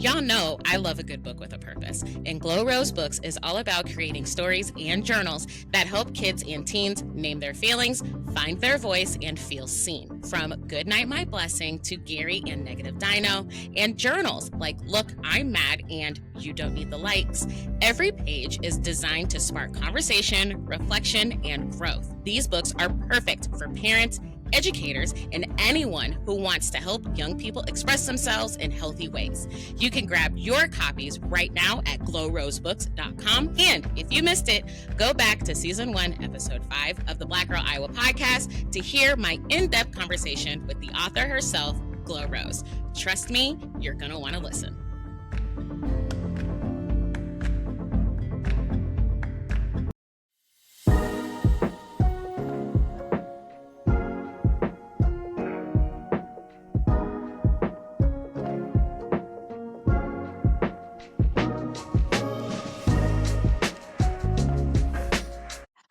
Y'all know I love a good book with a purpose, and Glow Rose Books is all about creating stories and journals that help kids and teens name their feelings, find their voice, and feel seen. From Goodnight My Blessing to Gary and Negative Dino, and journals like Look, I'm Mad and You Don't Need the Likes. Every page is designed to spark conversation, reflection, and growth. These books are perfect for parents, educators, and anyone who wants to help young people express themselves in healthy ways. You can grab your copies right now at glowrosebooks.com. And if you missed it, go back to season 1, episode 5 of the Black Girl Iowa podcast to hear my in-depth conversation with the author herself, Glow Rose. Trust me, you're going to want to listen.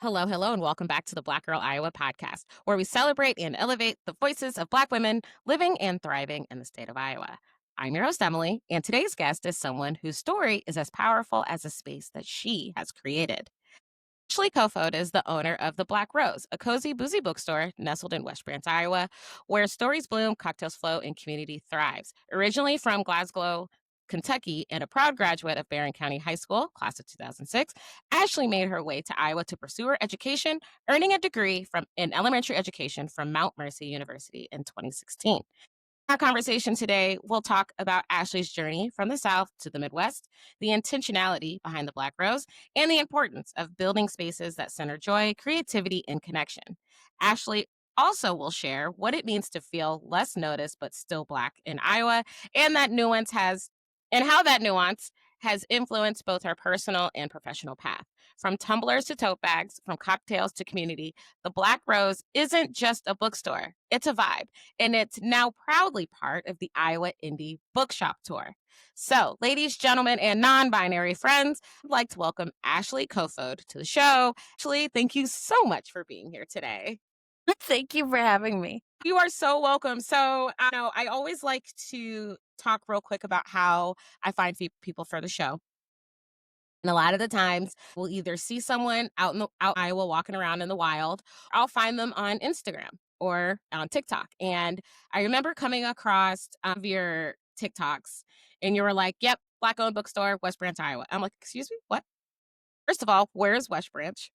Hello, and welcome back to the Black Girl Iowa podcast, where we celebrate and elevate the voices of Black women living and thriving in the state of Iowa. I'm your host, Emili, and today's guest is someone whose story is as powerful as the space that she has created. Ashley Kofoed is the owner of The Black Rose, a cozy, boozy bookstore nestled in West Branch, Iowa, where stories bloom, cocktails flow, and community thrives. Originally from Glasgow, Kentucky, and a proud graduate of Barron County High School, class of 2006, Ashley made her way to Iowa to pursue her education, earning a degree in elementary education from Mount Mercy University in 2016. Our conversation today, we'll talk about Ashley's journey from the South to the Midwest, the intentionality behind the Black Rose, and the importance of building spaces that center joy, creativity, and connection. Ashley also will share what it means to feel less noticed but still Black in Iowa, and how that nuance has influenced both her personal and professional path. From tumblers to tote bags, from cocktails to community, the Black Rose isn't just a bookstore, it's a vibe, and it's now proudly part of the Iowa Indie Bookshop Tour. So, ladies, gentlemen, and non-binary friends, I'd like to welcome Ashley Kofoed to the show. Ashley, thank you so much for being here today. Thank you for having me. You are so welcome. So, I always like to talk real quick about how I find people for the show. And a lot of the times, we'll either see someone out in Iowa walking around in the wild, or I'll find them on Instagram or on TikTok. And I remember coming across your TikToks, and you were like, "Yep, Black-owned bookstore, West Branch, Iowa." I'm like, "Excuse me, what?" First of all, where is West Branch?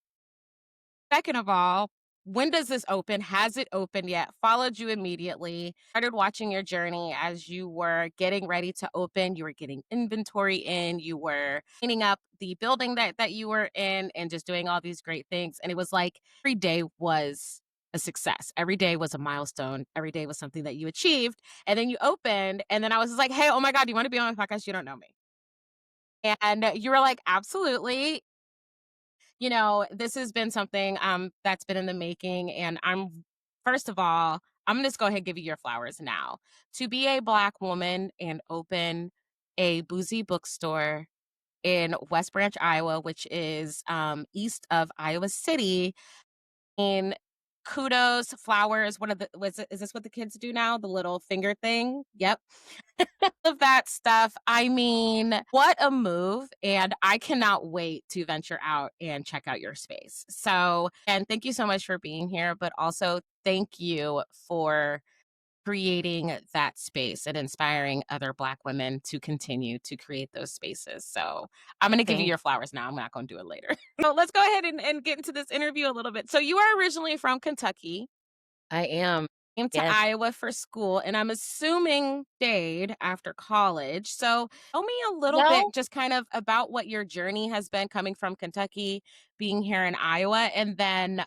Second of all, when does this open? Has it opened yet? Followed you immediately. Started watching your journey as you were getting ready to open. You were getting inventory in. You were cleaning up the building that you were in and just doing all these great things. And it was like every day was a success. Every day was a milestone. Every day was something that you achieved. And then you opened. And then I was like, "Hey, oh my God, do you want to be on my podcast? You don't know me." And you were like, "Absolutely." This has been something that's been in the making. And first of all, I'm going to just go ahead and give you your flowers now. To be a Black woman and open a boozy bookstore in West Branch, Iowa, which is east of Iowa City, in kudos, flowers. Is this what the kids do now? The little finger thing? Yep. Of that stuff. I mean, what a move. And I cannot wait to venture out and check out your space. So, and thank you so much for being here, but also thank you for creating that space and inspiring other Black women to continue to create those spaces. So I'm going to give you your flowers now. I'm not going to do it later. So let's go ahead and get into this interview a little bit. So you are originally from Kentucky. I am. Came to Iowa for school, and I'm assuming stayed after college. So tell me a little bit just kind of about what your journey has been coming from Kentucky, being here in Iowa, and then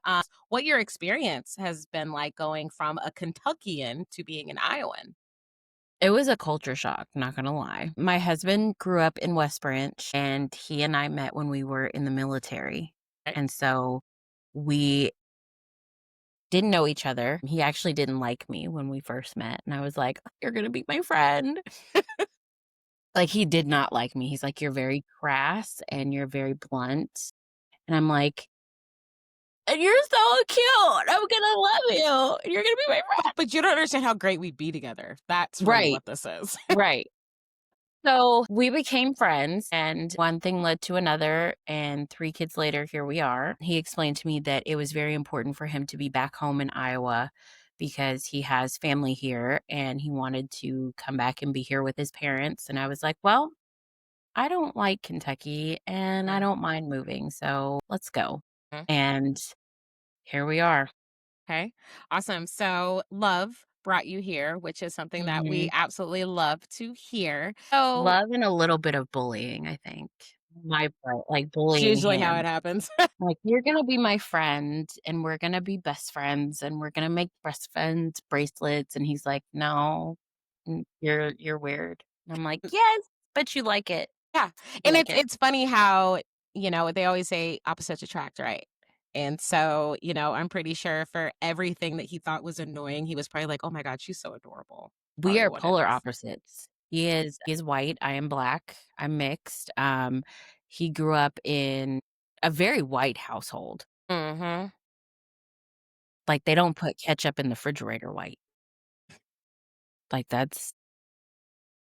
what your experience has been like going from a Kentuckian to being an Iowan. It was a culture shock, not going to lie. My husband grew up in West Branch, and he and I met when we were in the military. And so we didn't know each other. He actually didn't like me when we first met. And I was like, "You're going to be my friend." Like, he did not like me. He's like, "You're very crass and you're very blunt." And I'm like, "And you're so cute. I'm going to love you. You're going to be my friend." But you don't understand how great we'd be together. That's really what this is. Right. So we became friends, and one thing led to another. And 3 kids later, here we are. He explained to me that it was very important for him to be back home in Iowa because he has family here and he wanted to come back and be here with his parents. And I was like, well, I don't like Kentucky and I Mm, don't mind moving. So let's go. mm, And here we are. okay, awesome. So love brought you here, which is something that we Mhm. absolutely love to hear. So Love and a little bit of bullying, I think. My part, like it's bullying usually how him. it happens. Like, "You're gonna be my friend, and we're gonna be best friends, and we're gonna make best friends bracelets," and he's like, "No, you're weird." And I'm like, "Yes, but you like it. Yeah, You and like it." it's funny how, they always say opposites attract, right? And so, I'm pretty sure for everything that he thought was annoying, he was probably like, "Oh my god, she's so adorable." We Probably are what it polar is. opposites. He is white, I am black, I'm mixed. He grew up in a very white household. Mhm. Like, they don't put ketchup in the refrigerator white. Like,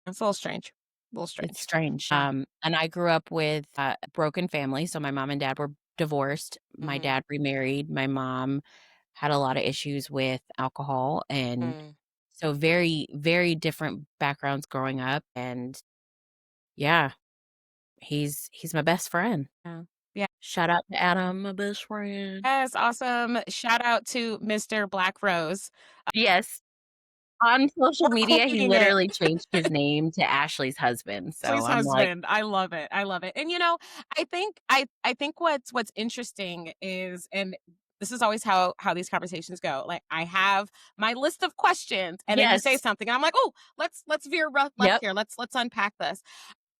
It's a little strange. A little it's strange. strange. Yeah. And I grew up with a broken family, so my mom and dad were divorced. My Mhm. dad remarried. My mom had a lot of issues with alcohol, and Mm. so very, very different backgrounds growing up, and yeah, he's my best friend. Yeah. Yeah. Shout out to Adam, my best friend. Yes, awesome. Shout out to Mr. Black Rose Yes, on social for media, he coining it. literally changed his name to Ashley's husband, so Ashley's I'm like, husband. I love it. I love it. And I think what's interesting is, and this is always how these conversations go. Like I have my list of questions and then you say "Yes, something and I'm like, "Oh, let's veer left yep, here. Let's unpack this."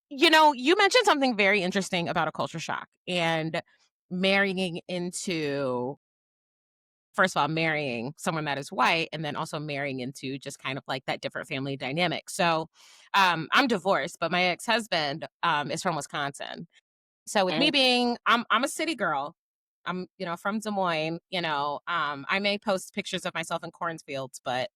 You mentioned something very interesting about a culture shock and marrying into first of all, marrying someone that is white and then also marrying into just kind of like that different family dynamic. So, I'm divorced, but my ex-husband, is from Wisconsin. So with me mm, being I'm a city girl. I'm, from Des Moines, I may post pictures of myself in cornfields, but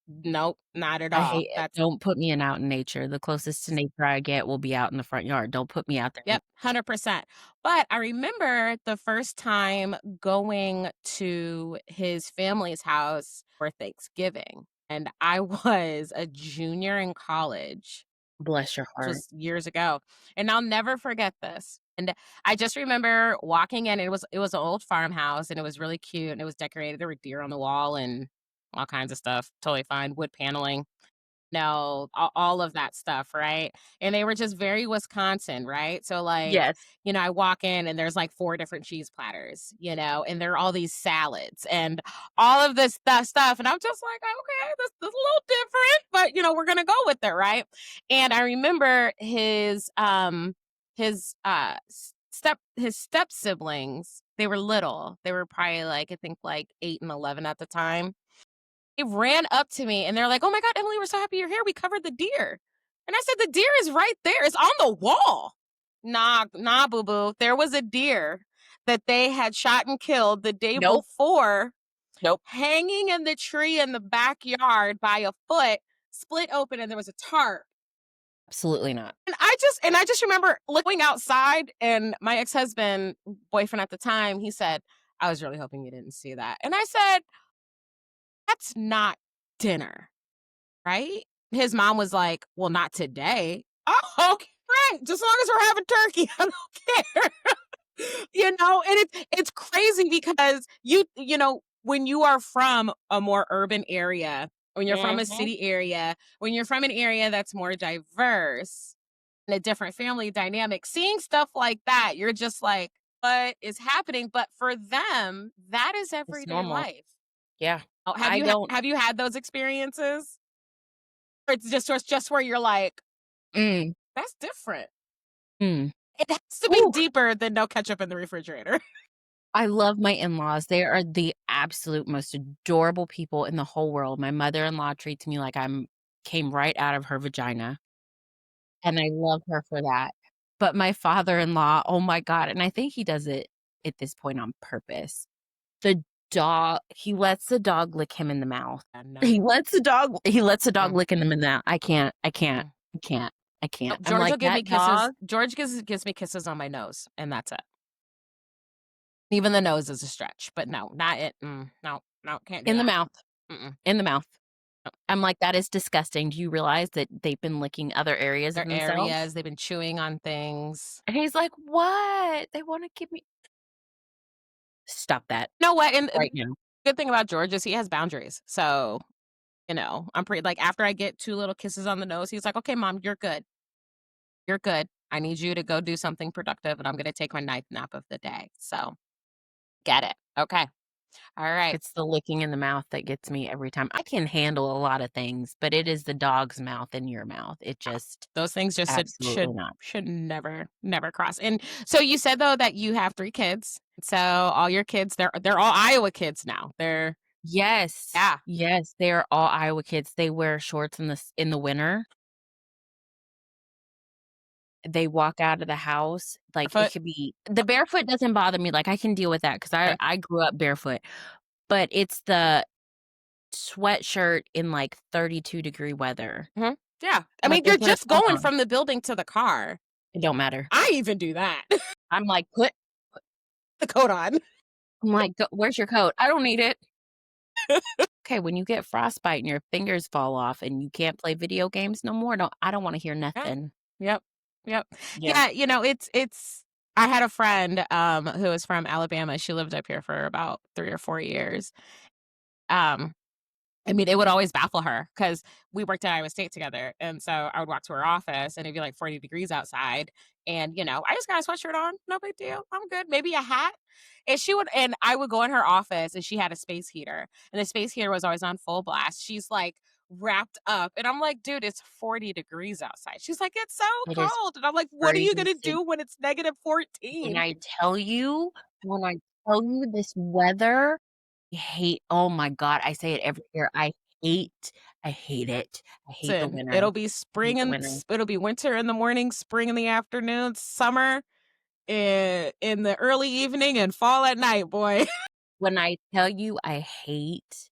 nope, not at I all. hate it. That's Don't put me in out in nature. The closest to nature I get will be out in the front yard. Don't put me out there in." Yep, 100%. But I remember the first time going to his family's house for Thanksgiving, and I was a junior in college. Bless your This heart. was years ago, and I'll never forget this. And I just remember walking in, it was an old farmhouse, and it was really cute, and it was decorated. There were deer on the wall and all kinds of stuff. Totally fine. Wood paneling. No, all of that stuff, right? And they were just very Wisconsin, right? So, like, Yes, I walk in and there's like 4 different cheese platters, and there are all these salads and all of this stuff, and I'm just like, "Okay, this is a little different, but, we're gonna go with it," right? And I remember his step siblings, they were little. They were probably, like, I think, like, 8 and 11 at the time. They ran up to me and they're like, "Oh my god, Emily, we're so happy you're here. We covered the deer." And I said, "The deer is right there. It's on the wall." Nah, nah, boo boo. There was a deer that they had shot and killed the day nope, before, nope, hanging in the tree in the backyard by a foot, split open, and there was a tarp. absolutely not. And I just remember looking outside, and my ex-husband, boyfriend at the time, he said, "I was really hoping you didn't see that." And I said, "That's not dinner." Right? His mom was like, "Well, not today." Oh, okay, right. Just as long as we're having turkey, I don't care. And it's crazy because when you are from a more urban area, when you're from a Mhm. city area, when you're from an area that's more diverse and a different family dynamic, seeing stuff like that, you're just like, "What is happening?" But for them, that is It's everyday normal. life. Yeah. Oh, have I you ha don't have you had those experiences? Or it's just where you're like, mm, "That's different." mm. It has to be Ooh, deeper than no ketchup in the refrigerator. I love my in-laws. They are the absolute most adorable people in the whole world. My mother-in-law treats me like I'm came right out of her vagina, and I love her for that. But my father-in-law, oh my god, and I think he does it at this point on purpose. The dog he lets the dog lick him in the mouth. No. He lets the dog Mm, lick him in the mouth. I can't, mm. I can't. I can't. Nope, I'm George like, will give me "That kisses. dog." George gives me kisses on my nose, and that's it. Even the nose is a stretch, but no, not it. No, no, can't do In the that. mouth, Mm-mm. in the mouth. No. I'm like, "That is disgusting. Do you realize that they've been licking other areas of Their themselves?" areas, they've been chewing on things. And he's like, "What? They wanna give me." Stop that You know what? And right now. good thing about George is he has boundaries. So, I'm pretty like after I get 2 little kisses on the nose, he's like, "Okay, mom, you're good. You're good. I need you to go do something productive, and I'm gonna take my night nap of the day." So, get it. Okay. All right. It's the licking in the mouth that gets me every time. I can handle a lot of things, but it is the dog's mouth in your mouth. It just Those things just should absolutely not. never cross. And so you said though that you have 3 kids. So all your kids, they're all Iowa kids now. They're Yes. yeah, Yes, they are all Iowa kids. They wear shorts in the winter. They walk out of the house, like, it barefoot. could be the barefoot doesn't bother me, like, I can deal with that because I Okay. I grew up barefoot, but it's the sweatshirt in, like, 32-degree weather. Mhm. Yeah. I Like, mean, they you're put a just coat going on. from the building to the car. It don't matter. I even do that. I'm like, "Put." The coat on. I'm like, "Go where's your coat?" "I don't need it." Okay, when you get frostbite and your fingers fall off and you can't play video games no more, I don't wanna hear Yeah. nothing. Yep. Yep. Yeah. Yeah, it's I had a friend who was from Alabama. She lived up here for about 3 or 4 years. Um I mean, it would always baffle her because we worked at Iowa State together, and so I would walk to her office, and it'd be, like, 40 degrees outside, and, I just got a sweatshirt on, no big deal, I'm good, maybe a hat, and I would go in her office, and she had a space heater, and the space heater was always on full blast. She's, like, wrapped up, and I'm like, "Dude, it's 40 degrees outside." She's like, "It's so It is cold," and I'm like, "What are you gonna freezing. do when it's When -14?" I tell you when I tell you this weather, I hate oh my god, I say it every year, hate I hate it. I hate the Listen, winter. it'll be I hate the winter. it'll be winter in the morning, spring in the afternoon, summer in the early evening and fall at night, boy. When I tell you I hate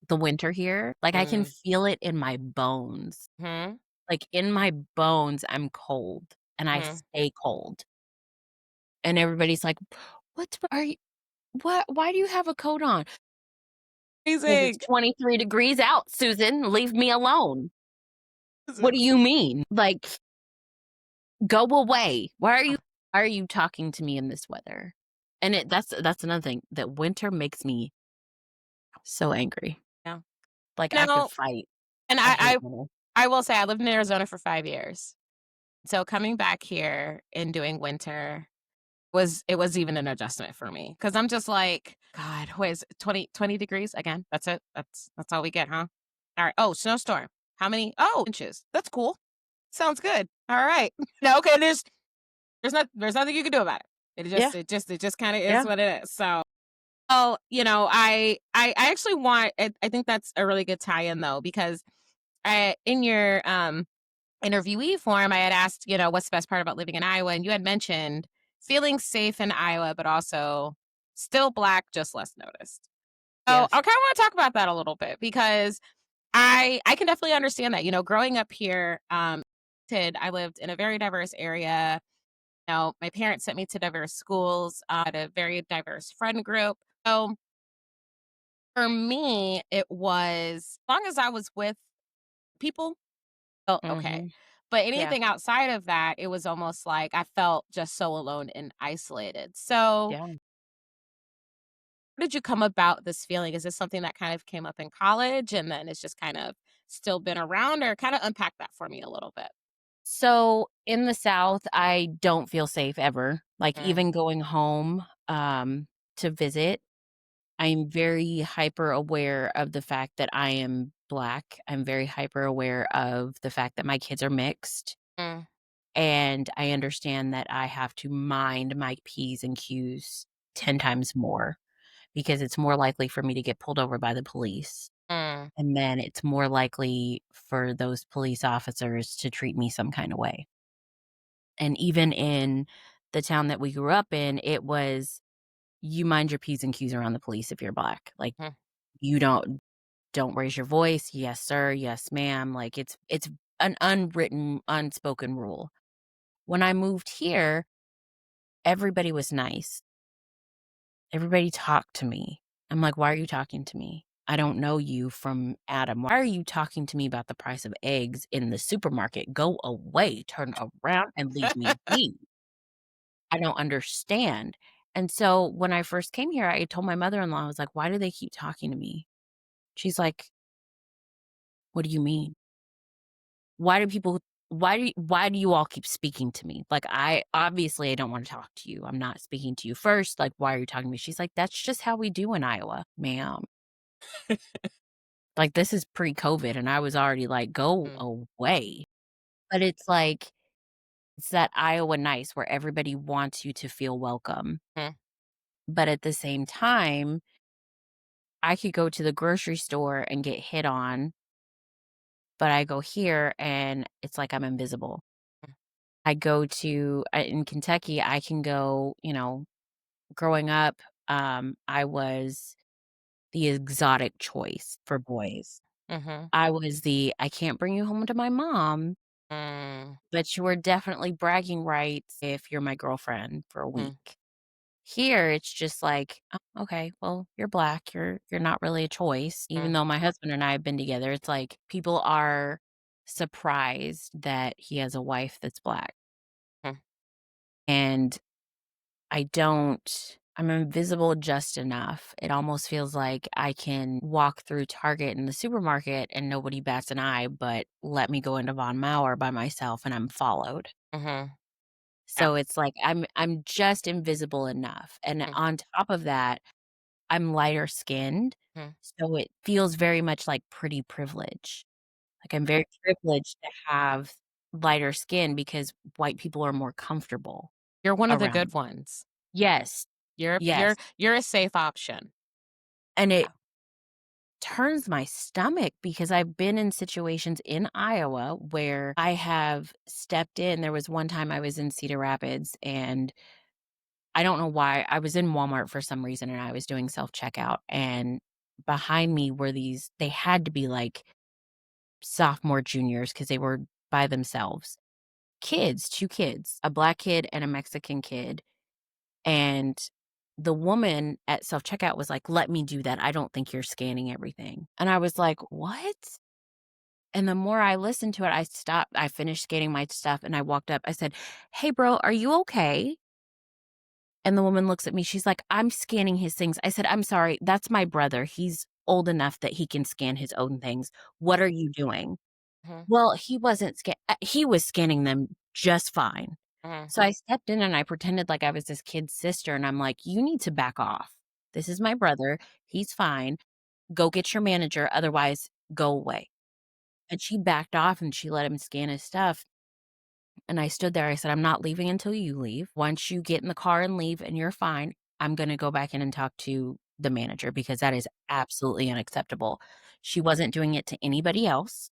the winter here, like, I can Mm, feel it in my bones. mhm, Like, in my bones, I'm cold, and I mhm. stay cold, and everybody's like, "What are you why do you have a coat on?" "'Cause it's Freezing. 23 degrees out, Susan, leave me alone." "What do Jesus. you mean?" Like, "Go away. Why are you talking to me in this weather?" And that's another thing, that winter makes me so angry. Yeah. Like, I could No, fight. and I I hate I winter. I will say I lived in Arizona for 5 years. So coming back here and doing winter was even an adjustment for me because 'cause I'm just like, "God, what is it, 20 degrees again? That's it? That's all we get, huh? Alright. Oh, snowstorm. How many? Oh, inches. That's cool. Sounds good. Alright." No, okay, there's nothing you can do about it. Yeah, It just kinda is yeah, what it is. So I actually I think that's a really good tie-in though, because in your interviewee form, I had asked, what's the best part about living in Iowa? And you had mentioned feeling safe in Iowa, but also still black, just less noticed. So I yes, kind of want to talk about that a little bit because I can definitely understand that. Growing up here, I lived in a very diverse area. My parents sent me to diverse schools, had a very diverse friend group. So for me, it was as long as I was with people, felt okay. mhm, But yeah, anything outside of that, it was almost like I felt just so alone and isolated. So, yeah. how did you come about this feeling? Is this something that kind of came up in college and then it's just kind of still been around, or kind of unpack that for me a little bit? So, in the South, I don't feel safe ever. Like, Mm, even going home, to visit, I'm very hyper aware of the fact that I am Black. I'm very hyper aware of the fact that my kids are mixed, mm, and I understand that I have to mind my P's and Q's 10 times more because it's more likely for me to get pulled over by the police, mm, and then it's more likely for those police officers to treat me some kinda way. And even in the town that we grew up in, it was, you mind your P's and Q's around the police if you're Black. Like, mm, you don't raise your voice. "Yes, sir. Yes, ma'am." Like, it's an unwritten, unspoken rule. When I moved here, everybody was nice. Everybody talked to me. I'm like, "Why are you talking to me? I don't know you from Adam. Why are you talking to me about the price of eggs in the supermarket? Go away, turn around, and leave me be. I don't understand." And so when I first came here, I told my mother-in-law, I was like, "Why do they keep talking to me?" She's like, "What do you mean? Why do you all keep speaking to me? Like, I don't wanna talk to you. I'm not speaking to you first. Like, why are you talking to me?" She's like, "That's just how we do in Iowa, ma'am." Like, this is pre-COVID, and I was already like, "Go Mm, away." But it's like, it's that Iowa nice where everybody wants you to feel welcome. mm, But at the same time, I could go to the grocery store and get hit on, but I go here and it's like I'm invisible. mm, I go to in Kentucky, I can go, growing up, I was the exotic choice for boys. mhm, I was the, "I can't bring you home to my mom, mm, but you are definitely bragging rights if you're my girlfriend for a mm, week." Here, it's just like, "Oh, okay, well, you're black, you're not really a choice." Even mm, though my husband and I have been together, it's like people are surprised that he has a wife that's black, mm, and I'm invisible just enough. It almost feels like I can walk through Target in the supermarket and nobody bats an eye, but let me go into Von Mauer by myself and I'm followed. mhm, yeah, So it's like I'm just invisible enough. And mm, on top of that, I'm lighter skinned. mm. So it feels very much like pretty privilege. Like I'm very privileged to have lighter skin because white people are more comfortable You're one of the around. good ones. Yes. You're Yes. you're you're a safe option. And it Yeah. turns my stomach because I've been in situations in Iowa where I have stepped in. There was one time I was in Cedar Rapids and I don't know why. I was in Walmart for some reason and I was doing self-checkout and behind me were they had to be like sophomore, juniors because they were by themselves. Kids, 2 kids, a black kid and a Mexican kid. And the woman at self-checkout was like, "Let me do that. I don't think you're scanning everything." And I was like, "What?" And the more I listened to it, I stopped. I finished scanning my stuff and I walked up. I said, "Hey, bro, are you okay?" And the woman looks at me. She's like, "I'm scanning his things." I said, "I'm sorry. That's my brother. He's old enough that he can scan his own things. What are you doing?" Mhm, Well, he wasn't he was scanning them just fine. mhm, So I stepped in and I pretended like I was this kid's sister, and I'm like, "You need to back off. This is my brother. He's fine. Go get your manager, otherwise go away." And she backed off and she let him scan his stuff, and I stood there, I said, "I'm not leaving until you leave. Once you get in the car and leave and you're fine, I'm gonna go back in and talk to the manager because that is absolutely unacceptable." She wasn't doing it to anybody else.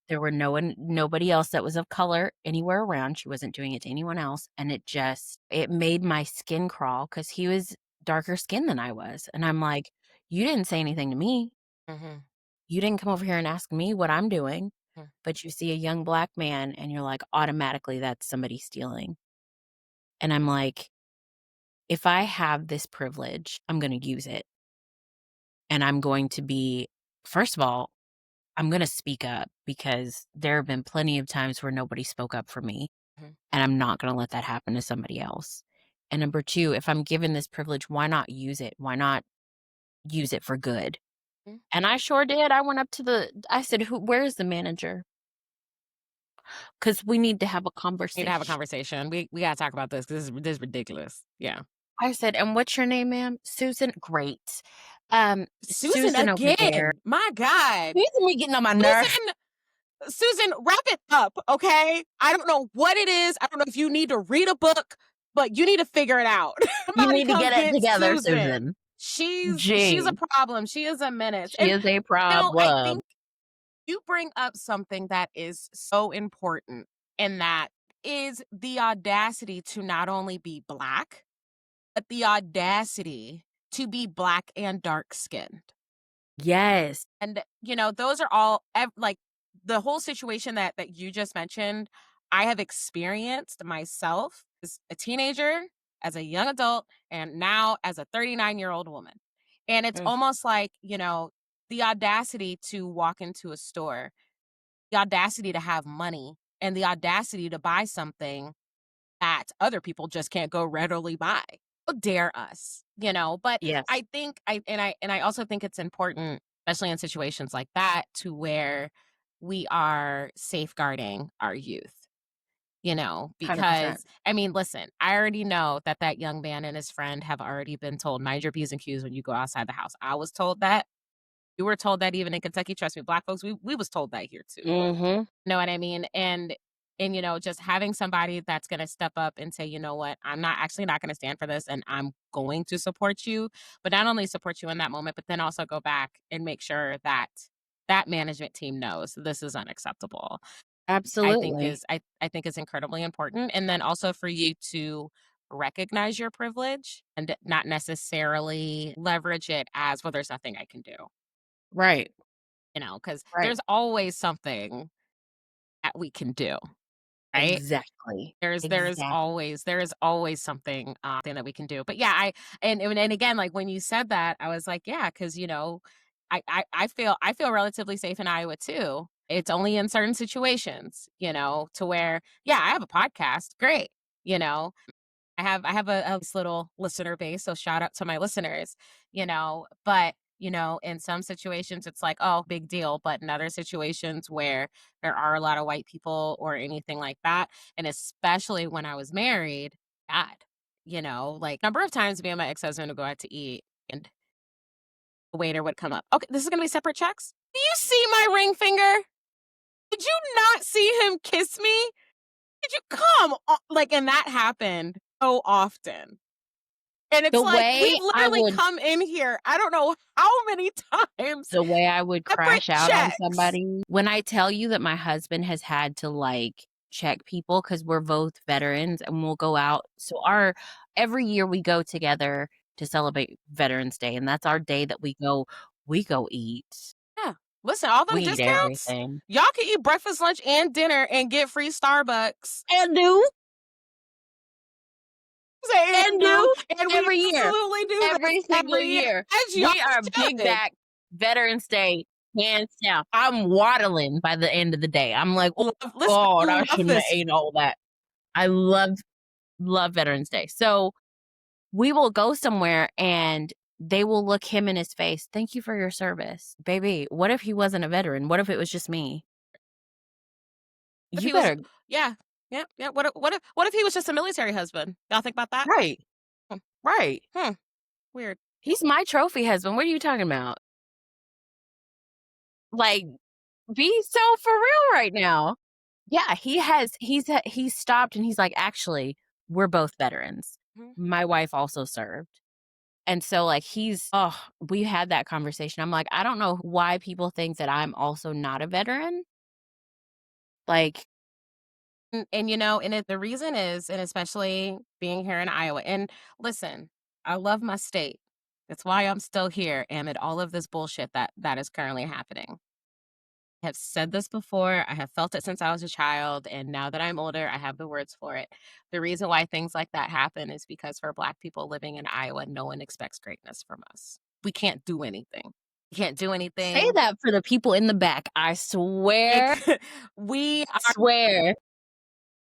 There were nobody else that was of color anywhere around. She wasn't doing it to anyone else, and it made my skin crawl because he was darker skinned than I was, and I'm like, "You didn't say anything to me. mhm, You didn't come over here and ask me what I'm doing." mm. But you see a young black man and you're like, automatically, that's somebody stealing. And I'm like, if I have this privilege, I'm gonna use it, and I'm going to be first of all, I'm gonna speak up because there have been plenty of times where nobody spoke up for me. Mhm. And I'm not gonna let that happen to somebody else. And number 2, if I'm given this privilege, why not use it? Why not use it for good? Mm. And I sure did. I went up to I said, where's the manager? Because we need to have a Need to have a conversation." conversation. We gotta talk about this 'cause this is ridiculous. Yeah. I said, "And what's your name, ma'am?" "Susan." "Great. Susan Susan over there." again. My God. Susan be getting on my nerves. Susan, Susan, wrap it up, okay? I don't know what it is. I don't know if you need to read a book, but you need to figure it out. "You Somebody need to come get it get together, Susan. Susan." She's a Gee, problem. She is a menace. she And is a I problem. think you bring up something that is so important, and that is the audacity to not only be black, but the audacity to be black and dark skinned. Yes. And, those are all like the whole situation that you just mentioned, I have experienced myself as a teenager, as a young adult, and now as a 39-year-old woman. And it's Mm, almost like, the audacity to walk into a store, the audacity to have money, and the audacity to buy something that other people just can't go readily buy. How dare us, But yes, I think I also think it's important, especially in situations like that, to where we are safeguarding our youth. 100%. Because I mean, listen, I already know that that young man and his friend have already been told mind your P's and Q's when you go outside the house. I was told that. You were told that even in Kentucky. Trust me, black folks, we was told that here too. Mhm. Know what I mean? And just having somebody that's gonna step up and say, "You know what? I'm not actually not gonna stand for this, and I'm going to support you." But not only support you in that moment, but then also go back and make sure that that management team knows this is unacceptable. Absolutely. I think is incredibly important. And then also for you to recognize your privilege and not necessarily leverage it as, well, there's nothing I can do, Right, because right. there's always something that we can do. Right? Exactly. Exactly. There is always something, thing that we can do. But yeah, and again, like when you said that, I was like, yeah, because I feel relatively safe in Iowa too. It's only in certain situations, to where, yeah, I have a podcast, great, you know, I have a this little listener base, so shout out to my listeners, but, in some situations, it's like, "Oh, big deal," but in other situations where there are a lot of white people or anything like that, and especially when I was married, God, like, number of times me and my ex-husband would go out to eat, and the waiter would come up, "Okay, this is gonna be separate checks? Do you see my ring finger? Did you not see him kiss me? Did you come on?" Like, and that happened so often. And it's The like, way we've I literally would come in here, I don't know how many times, the way I would separate crash out on checks. somebody when I tell you that my husband has had to, like, check people because 'cause we're both veterans and we'll go out so our every year we go together to celebrate Veterans Day, and that's our day that we go eat. Yeah. Listen, all them We eat discounts, everything. y'all can eat breakfast, lunch, and dinner and get free Starbucks. And do, Say and and do, do and we every year, absolutely do this every single every year, year. as y'all We are big should. back Veterans Day, hands down. I'm waddling by the end of the day. I'm like, "Oh Listen, I god, I love shouldn't have this. ate all that." I love Veterans Day. So, we will go somewhere and they will look him in his face, "Thank you for your service." Baby, what if he wasn't a veteran? What if it was just me? If You he was better Yeah. Yeah, yeah, what if he was just a military husband? Y'all think about that? right, Hmm, right. hmm, weird. He's my trophy husband. What are you talking about? Like, be so for real right now. Yeah, he's stopped and he's like, "Actually, we're both veterans. Mhm. My wife also served." And so, like, we had that conversation. I'm like, "I don't know why people think that I'm also not a veteran." Like, And the reason is, and especially being here in Iowa, and listen, I love my state. That's why I'm still here amid all of this bullshit that is currently happening. I have said this before. I have felt it since I was a child, and now that I'm older, I have the words for it. The reason why things like that happen is because for Black people living in Iowa, no one expects greatness from us. We can't do anything. We can't do say anything. that for the people in the back. I swear, Like, we swear.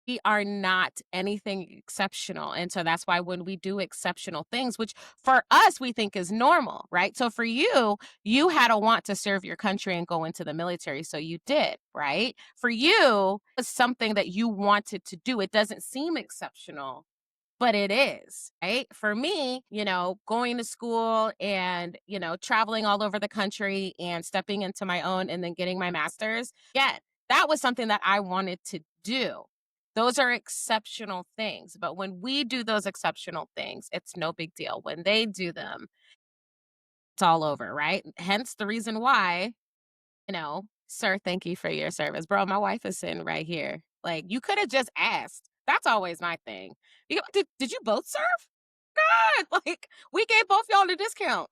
we are not anything exceptional. And so that's why when we do exceptional things, which for us we think is normal, right? So for you, you had a want to serve your country and go into the military. So you did, right? For you, it's something that you wanted to do. It doesn't seem exceptional, but it is, right? For me, going to school and, traveling all over the country and stepping into my own and then getting my master's, yeah, that was something that I wanted to do. Those are exceptional things. But when we do those exceptional things, it's no big deal. When they do them, it's all over, right? Hence the reason why, sir, thank you for your service. Bro, my wife is sitting right here. Like, you could have just asked. That's always my thing. Did you both serve? God, like, we gave both y'all the discount.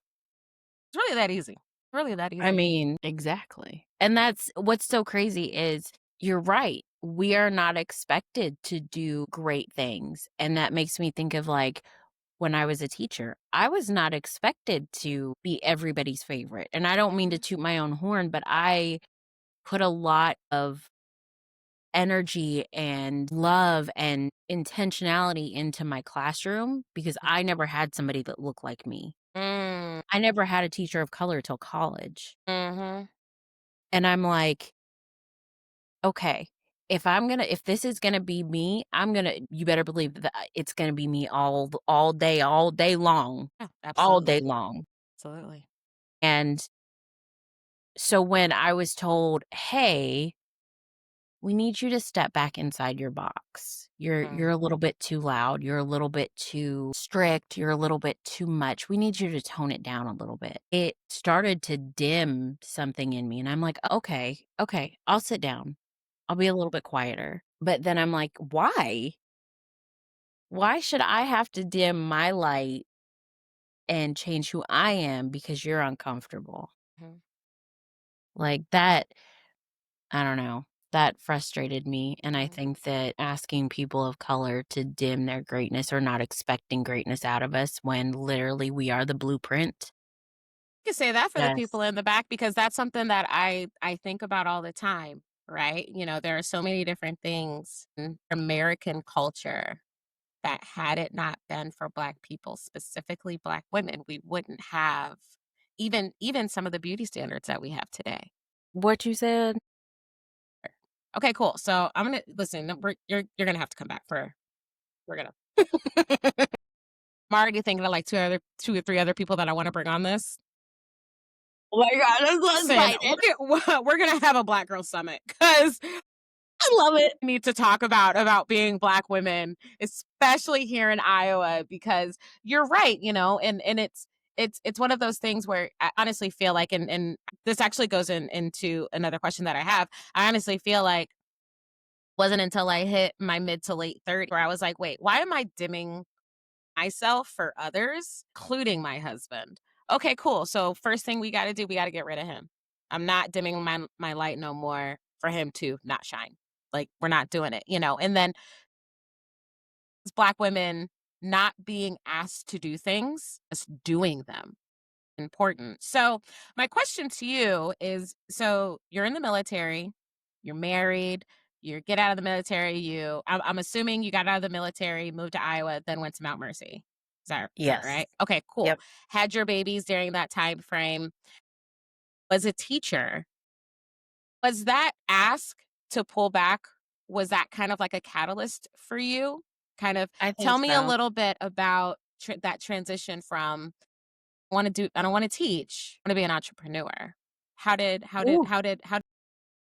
It's really that easy. Really that I easy. mean, exactly. And that's what's so crazy is you're right. We are not expected to do great things. And that makes me think of like when I was a teacher, I was not expected to be everybody's favorite. And I don't mean to Mhm, toot my own horn, but I put a lot of energy and love and intentionality into my classroom because I never had somebody that looked like me. mm, I never had a teacher of color till college. mhm, And I'm like, okay, if this is gonna be me, you better believe that it's gonna be me all day long, yeah, all day absolutely, long. absolutely. And so when I was told, "Hey, we need you to step back inside your box. You're Mm, a little bit too loud, you're a little bit too strict, you're a little bit too much. We need you to tone it down a little bit." It started to dim something in me, and I'm like, "Okay, okay, I'll sit down. I'll be a little bit quieter." But then I'm like, "Why? Why should I have to dim my light and change who I am because you're uncomfortable?" mhm, Like that I don't know. That frustrated me, and I mhm. think that asking people of color to dim their greatness or not expecting greatness out of us when literally we are the blueprint. You can say that for the Yes. people in the back because that's something that I think about all the time, right? You know, there are so many different things in American culture that had it not been for Black people, specifically Black women, we wouldn't have even some of the beauty standards that we have today. What you said? Okay, cool. So I'm gonna listen. No, you're gonna have to come back for. We're gonna. I'm already thinking of like two or three other people that I want to bring on this. Oh my god, I'm so Listen, excited. we're gonna have a Black Girl Summit because I love it. we need to talk about being Black women, especially here in Iowa. Because you're right, you know, and it's one of those things where I honestly feel like, and this actually goes into another question that I have. I honestly feel like wasn't until I hit my mid to late 30s where I was like, wait, why am I dimming myself for others, including my husband? Okay, cool. So first thing we got to do, we got to get rid of him. I'm not dimming my light no more for him to not shine. Like we're not doing it, you know. And then as Black women not being asked to do things, just doing them important. So, my question to you is so you're in the military, you're married, you get out of the military, I'm assuming you got out of the military, moved to Iowa, then went to Mount Mercy. Is that Yes. right? Okay, cool. Yep. Had your babies during that time frame, was a teacher. Was that ask to pull back, was that kind of like a catalyst for you? Kind of I think tell me a so. little bit about that transition from I don't wanna teach, I wanna be an entrepreneur. Ooh. How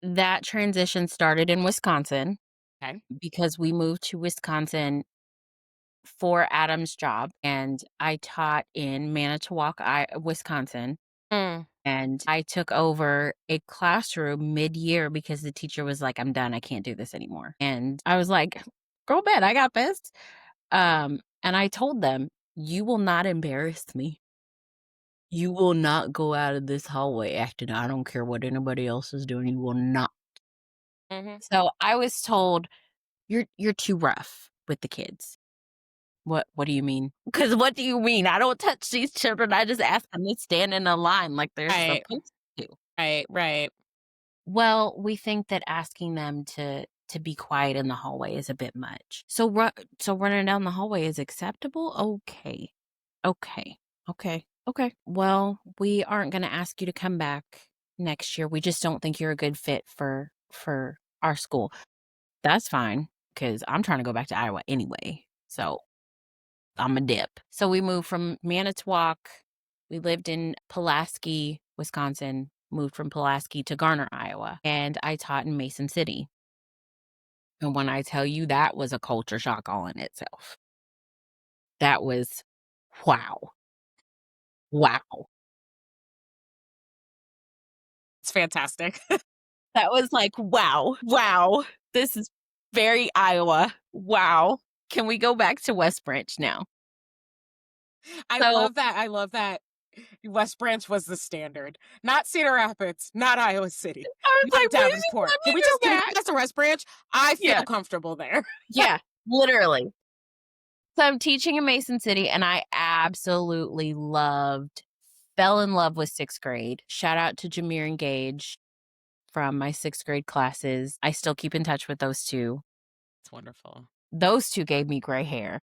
That transition started in Wisconsin okay. because we moved to Wisconsin for Adam's job, and I taught in Manitowoc, Wisconsin. Mm, And I took over a classroom mid-year because the teacher was like, "I'm done. I can't do this anymore." And I was like, "Girl, bet I got this." And I told them, "You will not embarrass me. You will not go out of this hallway acting I don't care what anybody else is doing. You will not." mhm. So I was told, "You're too rough with the kids." What do you mean? Because what do you mean? I don't touch these children. I just ask them to stand in a line like they're Right, supposed to. right. Well, we think that asking them to be quiet in the hallway is a bit much. So running down the hallway is acceptable? Okay. Okay. Okay. Okay. Well, we aren't gonna ask you to come back next year. We just don't think you're a good fit for our school. That's fine, because 'cause I'm trying to go back to Iowa anyway. So I'm a dip. So we moved from Manitowoc. We lived in Pulaski, Wisconsin, moved from Pulaski to Garner, Iowa, and I taught in Mason City. And when I tell you that was a culture shock all in itself. That was wow. Wow. It's fantastic. That was like, wow, wow. This is very Iowa. Wow. Can we go back to West Branch now? I So love that, I love that. West Branch was the standard, not Cedar Rapids, not Iowa City, I was not like, "Please Davenport. let me Can we go go back." back to West Branch? I feel Yeah, comfortable there. yeah, literally. So I'm teaching in Mason City, and I absolutely fell in love with 6th grade. Shout out to Jameer and Gage from my 6th grade classes. I still keep in touch with those 2. It's wonderful. Those 2 gave me gray hair.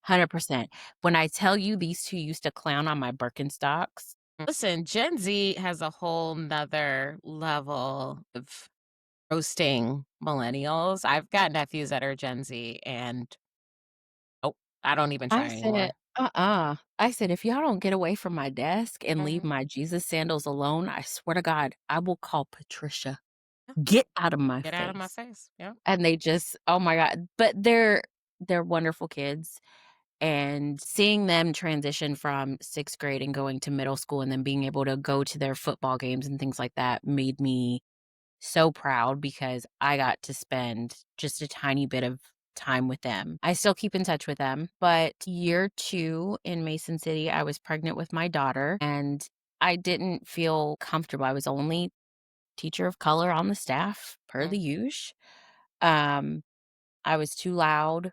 100%. When I tell you these 2 used to clown on my Birkenstocks. Listen, Gen Z has a whole 'nother level of roasting millennials. I've got nephews that are Gen Z, and oh, I don't even I try said, anymore. I said, "If y'all don't get away from my desk and leave Mhm. my Jesus sandals alone, I swear to God, I will call Patricia. Get out of my Get out of my face." face. Yeah. And they just oh my god, but they're wonderful kids, and seeing them transition from 6th grade and going to middle school and then being able to go to their football games and things like that made me so proud because I got to spend just a tiny bit of time with them. I still keep in touch with them, but year 2 in Mason City, I was pregnant with my daughter, and I didn't feel comfortable. I was only teacher of color on the staff per Mm, the usual. Um, I was too loud,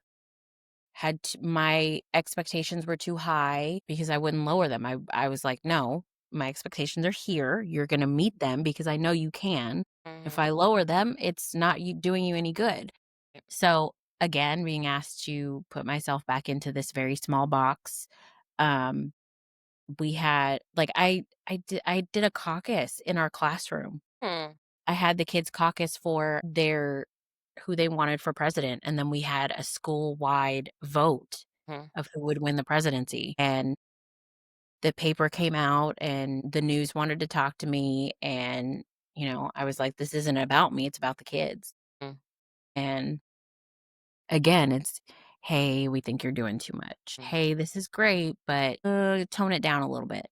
my expectations were too high because I wouldn't lower them. I was like, "No, my expectations are here. You're gonna meet them because I know you can. If mhm. I lower them, it's not you doing you any good." So, again, being asked to put myself back into this very small box, um, we had like, I did a caucus in our classroom. Hmm, I had the kids caucus for their who they wanted for president, and then we had a school-wide vote hmm, of who would win the presidency, and the paper came out, and the news wanted to talk to me, and, I was like, "This isn't about me, it's about the kids." hmm, And, again, it's, "Hey, we think you're doing too much. hmm, Hey, this is great, but, tone it down a little bit."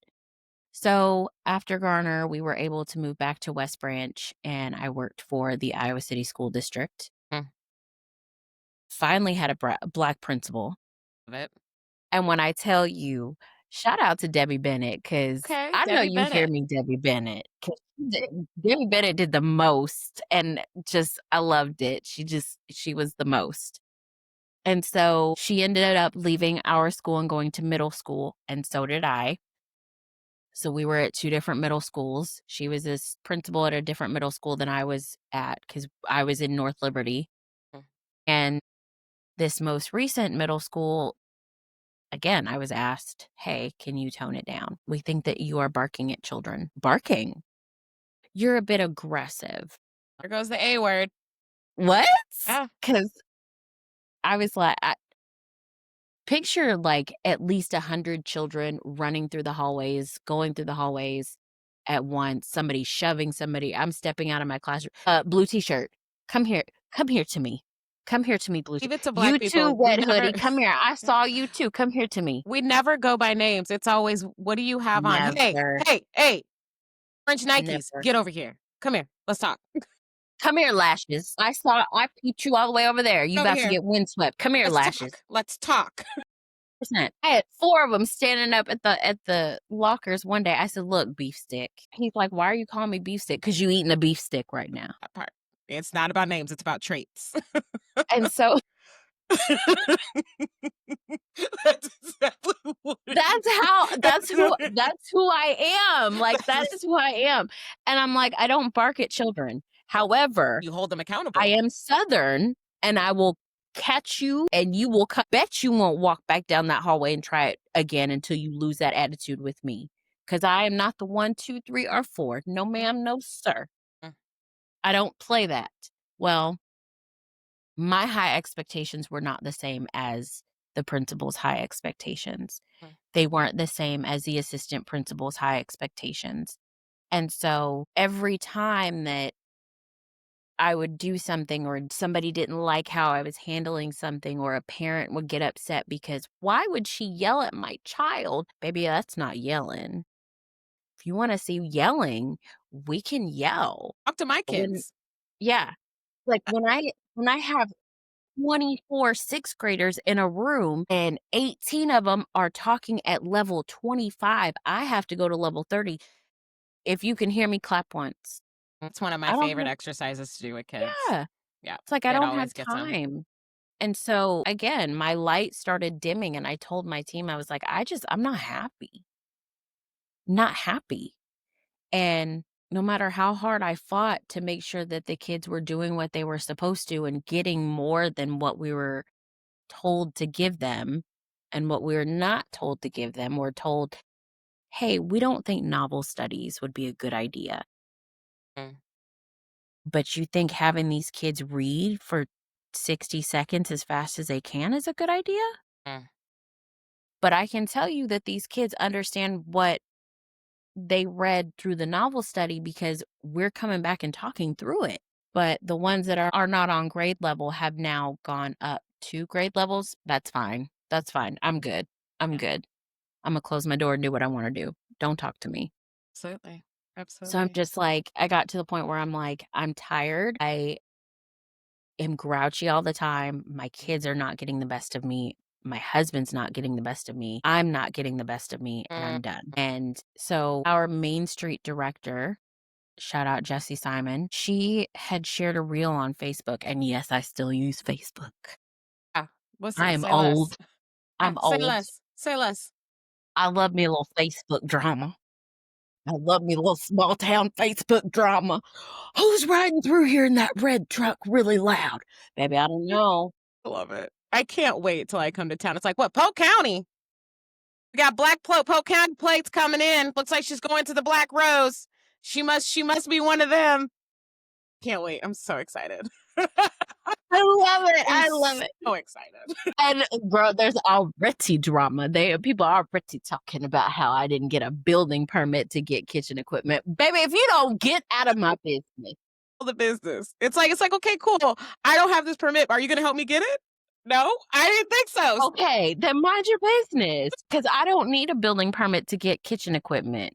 So, after Garner, we were able to move back to West Branch, and I worked for the Iowa City School District. hmm. Finally had a black principal, Love it. and when I tell you, shout out to Debbie Bennett, because Okay, I know Debbie you hear Bennett. me, Debbie Bennett, 'cause Debbie Bennett did the most, and just I loved it. She was the most. And so, she ended up leaving our school and going to middle school, and so did I. So, we were at 2 different middle schools. She was this principal at a different middle school than I was at, because I was in North Liberty, Mm. and this most recent middle school, again, I was asked, "Hey, can you tone it down? We think that you are barking at children." "Barking? You're a bit aggressive." There goes the A word. "What?" Yeah. Because I was like, picture, like, at least 100 children running through the hallways, going through the hallways at once, somebody shoving somebody. I'm stepping out of my classroom. Blue T-shirt, "Come here. Come here to me. Come here to me, blue T Leave it to You black too, people. We red never hoodie. Come here. I saw you too. Come here to me." we never go by names. It's always, "What do you have on?" "Hey, Never, hey, hey, orange Nikes, never. get over here. Come here. Let's talk. "Come here, Lashes. I peeped you all the way over there. You Get over about to here. get windswept. Come here, Let's Lashes." talk. Let's talk." Percent. I had 4 of them standing up at the lockers one day. I said, "Look, beef stick." He's like, "Why are you calling me beef stick?" "'Cause you eating a beef stick right now." That part. It's not about names, it's about traits. And so That's exactly what it that's who is. that's who I am. Like, that is who I am. And I'm like, I don't bark at children. However, You hold them I accountable. am Southern, and I will catch you, and you will bet you won't walk back down that hallway and try it again until you lose that attitude with me. Because I am not the 1, 2, 3, or 4. No, Mm, ma'am, no, sir. mm, I don't play that. Well, my high expectations were not the same as the principal's high expectations. mm. They weren't the same as the assistant principal's high expectations. And so every time that I would do something or somebody didn't like how I was handling something or a parent would get upset because why would she yell at my child? Baby, that's not yelling. If you want to see yelling, we can yell. Talk to my When kids. yeah, like when I have 24 sixth graders in a room and 18 of them are talking at level 25. I have to go to level 30. If you can hear me, clap once. It's one of my I don't favorite have exercises to do with kids. Yeah. Yeah, It's like I it don't have always gets them. time. And so, again, my light started dimming and I told my team, I was like, I'm not happy. Not happy. And no matter how hard I fought to make sure that the kids were doing what they were supposed to and getting more than what we were told to give them and what we were not told to give them, we're told, hey, we don't think novel studies would be a good idea. Mm, But you think having these kids read for 60 seconds as fast as they can is a good idea? mm, But I can tell you that these kids understand what they read through the novel study because we're coming back and talking through it. But the ones that are not on grade level have now gone up 2 grade levels. That's fine. That's fine. I'm good. I'm yeah, good. Imma close my door and do what I wanna do. Don't talk to me. absolutely, So I'm absolutely. just like I got to the point where I'm like, I'm tired. I am grouchy all the time. My kids are not getting the best of me. My husband's not getting the best of me. I'm not getting the best of me, and Mm, I'm done. And so our Main Street director, shout out Jessie Simon, she had shared a reel on Facebook, and yes, I still use Facebook. yeah, what's I it? am Say less. old. Yeah, I'm say old. less. Say less. I love me a little Facebook drama. I love me a little small town Facebook drama. Who's riding through here in that red truck really loud? Baby, I don't know. I love it. I can't wait till I come to town. It's like, what, Polk County? We got Polk County plates coming in. Looks like she's going to the Black Rose. She must be one of them. Can't wait. I'm so excited. I love it. I'm I love it. so excited. And girl, there's already drama. People are already talking about how I didn't get a building permit to get kitchen equipment. Baby, if you don't get out of my business. The business. It's like, okay, cool. I don't have this permit. Are you gonna help me get it? No, I didn't think so. Okay, then mind your business because I don't need a building permit to get kitchen equipment.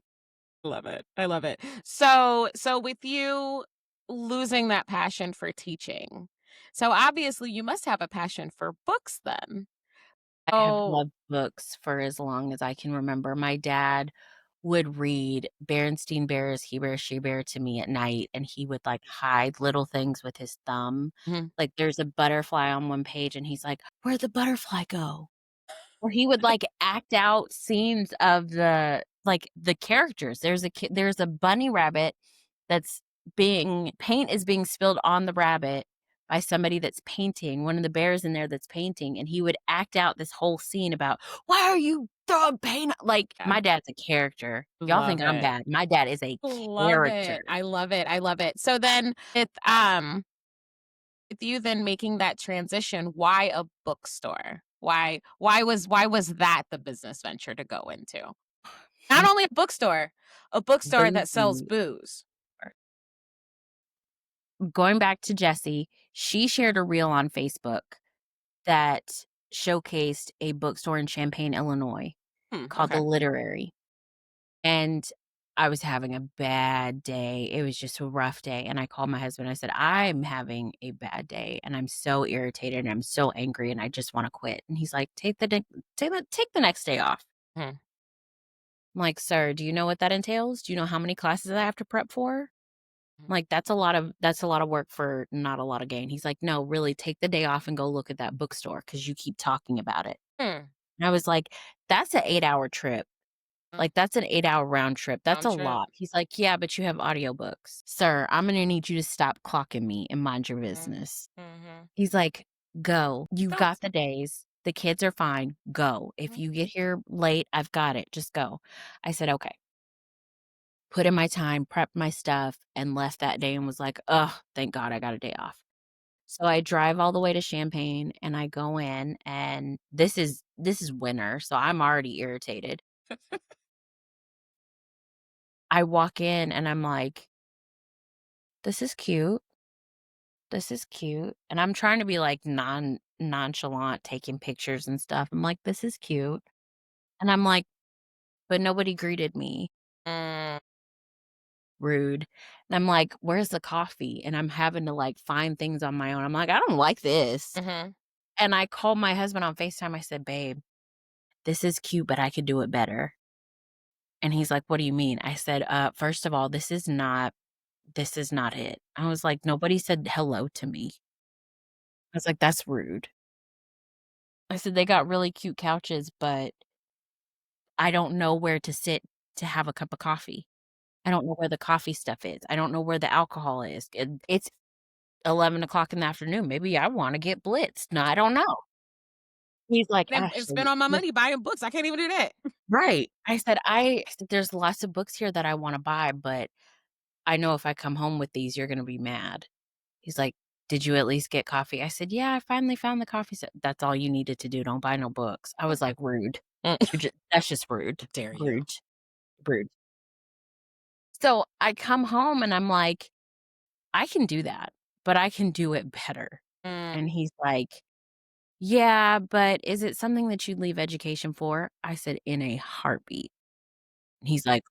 Love it. I love it. So with you losing that passion for teaching, so obviously you must have a passion for books then. I have Oh, loved books for as long as I can remember. My dad would read Berenstain Bears, He Bear, She Bear to me at night, and he would, like, hide little things with his thumb. mhm. Like, there's a butterfly on one page, and he's like, "Where'd the butterfly go?" Or he would, like, act out scenes of the characters. There's a bunny rabbit that's being paint is being spilled on the rabbit by somebody that's painting, one of the bears in there that's painting, and he would act out this whole scene about, "Why are you throwing paint?" Like, Yeah, my dad's a character. Y'all think love I'm it. bad. My dad is a Love character. it. I love it. I love it. So then with you then making that transition, why a bookstore? Why was that the business venture to go into? Not only a bookstore that sells Boozy. booze. Going back to Jessie, she shared a reel on Facebook that showcased a bookstore in Champaign, Illinois called The Okay. Literary, and I was having a bad day. It was just a rough day, and I called my husband. I said, "I'm having a bad day, and I'm so irritated, and I'm so angry, and I just wanna quit." And he's like, "Take the next day off." Mhm. I'm like, "Sir, do you know what that entails? Do you know how many classes I have to prep for?" Mhm. I'm like, "That's a lot of work for not a lot of gain." He's like, "No, really, take the day off and go look at that bookstore because you keep talking about it." Hmm. And I was like, "That's a 8-hour trip. Mm. Like, that's an 8-hour round trip. That's Round a trip. lot." He's like, "Yeah, but you have audiobooks." "Sir, I'm gonna need you to stop clocking me and mind your Mhm. business." Mhm. He's like, "Go. You've Got got the days. The kids are fine. Go. If mhm. you get here late, I've got it. Just go." I said, "Okay." Put in my time, prepped my stuff, and left that day and was like, "Ugh, thank God I got a day off." So I drive all the way to Champaign and I go in and this is winter, so I'm already irritated. I walk in and I'm like, "This is cute. This is cute." And I'm trying to be like nonchalant, taking pictures and stuff. I'm like, "This is cute." And I'm like, but nobody greeted me. Mm. rude. And I'm like, "Where's the coffee?" And I'm having to, like, find things on my own. I'm like, "I don't like this." Mhm. And I called my husband on FaceTime. I said, "Babe, this is cute, but I could do it better." And he's like, "What do you mean?" I said, first of all, this is not it." I was like, "Nobody said hello to me." I was like, "That's rude." I said, "They got really cute couches, but I don't know where to sit to have a cup of coffee. I don't know where the coffee stuff is. I don't know where the alcohol is. It's 11 o'clock in the afternoon. Maybe I wanna get blitzed. No, I don't know." He's like, And spend "Ashley, all my this." money buying books. I can't even do that. Right. I said, "There's lots of books here that I wanna buy, but I know if I come home with these, you're gonna be mad." He's like, "Did you at least get coffee?" I said, "Yeah, I finally found the coffee set." "That's all you needed to do. Don't buy no books." I was like, "Rude. Mm. That's just rude. Dare you. Rude. Rude." So, I come home and I'm like, "I can do that, but I can do it better." Mm, And he's like, "Yeah, but is it something that you'd leave education for?" I said, "In a heartbeat." He's like,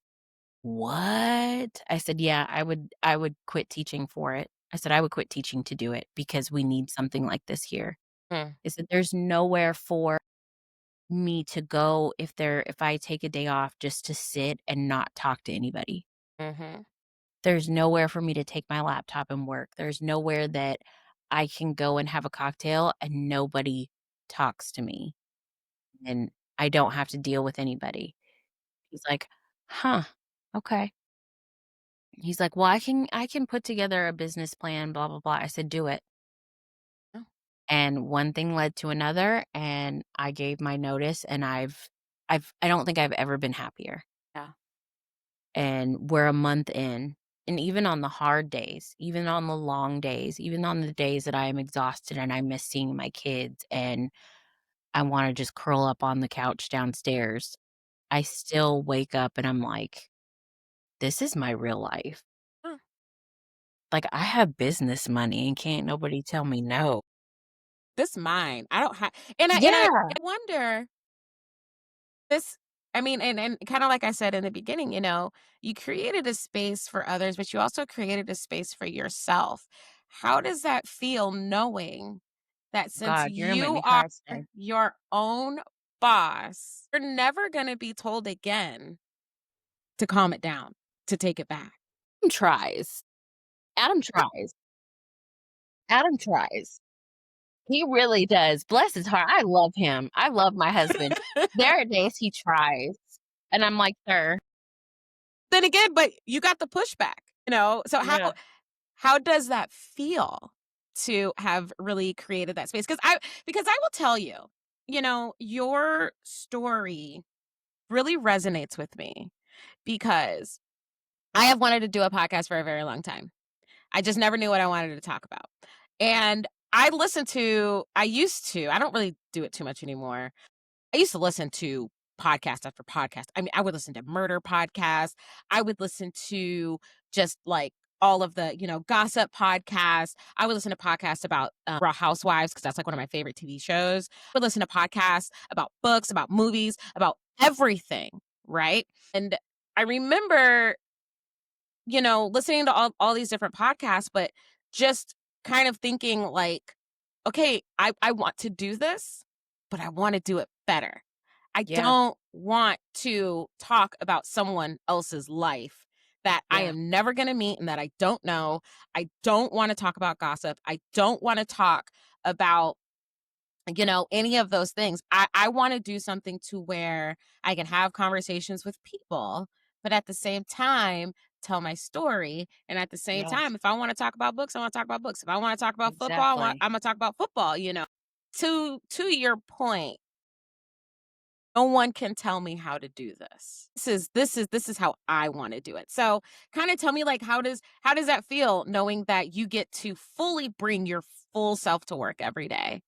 "What?" I said, "Yeah, I would quit teaching for it." I said, "I would quit teaching to do it because we need something like this here." mm, I said, "There's nowhere for me to go if I take a day off just to sit and not talk to anybody. mhm, There's nowhere for me to take my laptop and work. There's nowhere that I can go and have a cocktail and nobody talks to me, and I don't have to deal with anybody." He's like, "Huh, okay." He's like, "Well, I can put together a business plan, blah, blah, blah." I said, "Do it." oh, And one thing led to another, and I gave my notice, and I don't think I've ever been happier. yeah. And we're a month in, and even on the hard days, even on the long days, even on the days that I am exhausted and I miss seeing my kids and I wanna just curl up on the couch downstairs, I still wake up and I'm like, "This is my real life." Huh. Like, I have business money and can't nobody tell me no. This mine. I don't have, and I Yeah. wonder this, I mean, and kinda like I said in the beginning, you created a space for others, but you also created a space for yourself. How does that feel knowing that since God, you're gonna make you me are cry today. your own boss, you're never gonna be told again to calm it down, to take it back? Adam tries. Adam tries. Adam tries. He really does. Bless his heart. I love him. I love my husband. There are days he tries, and I'm like, "Sir." Then again, but you got the pushback, so how Yeah. how does that feel to have really created that space? Because I will tell you, your story really resonates with me because I have wanted to do a podcast for a very long time. I just never knew what I wanted to talk about. And I used to, I don't really do it too much anymore. I used to listen to podcast after podcast. I mean, I would listen to murder podcasts. I would listen to just like all of the, gossip podcasts. I would listen to podcasts about Raw Housewives because that's like one of my favorite TV shows. I would listen to podcasts about books, about movies, about everything, right? And I remember listening to all these different podcasts, but just kind of thinking like, okay, I want to do this, but I want to do it better. I Yeah. don't want to talk about someone else's life that I Yeah. am never going to meet and that I don't know. I don't want to talk about gossip. I don't want to talk about any of those things. I want to do something to where I can have conversations with people, but at the same time, tell my story. And at the same Yes. time, if I want to talk about books, I want to talk about books. If I want to talk about football, Exactly. I'm going to talk about football. To your point, no one can tell me how to do this. This is how I want to do it. So kind of tell me like how does that feel knowing that you get to fully bring your full self to work every day?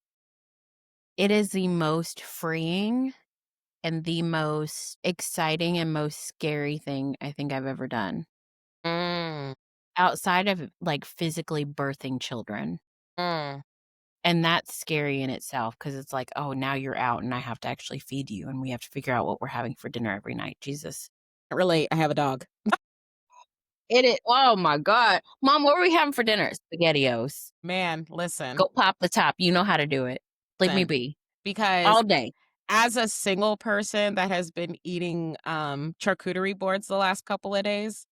It is the most freeing and the most exciting and most scary thing I think I've ever done, Mm, outside of, like, physically birthing children, mm. and that's scary in itself because it's like, "Oh, now you're out and I have to actually feed you, and we have to figure out what we're having for dinner every night." Jesus. Relate, I have a dog. Oh my god. Mom, what were we having for dinner? SpaghettiOs. Man, listen, Go pop the top. You know how to do it. Leave me listen, be. because All day. as a single person that has been eating, charcuterie boards the last couple of days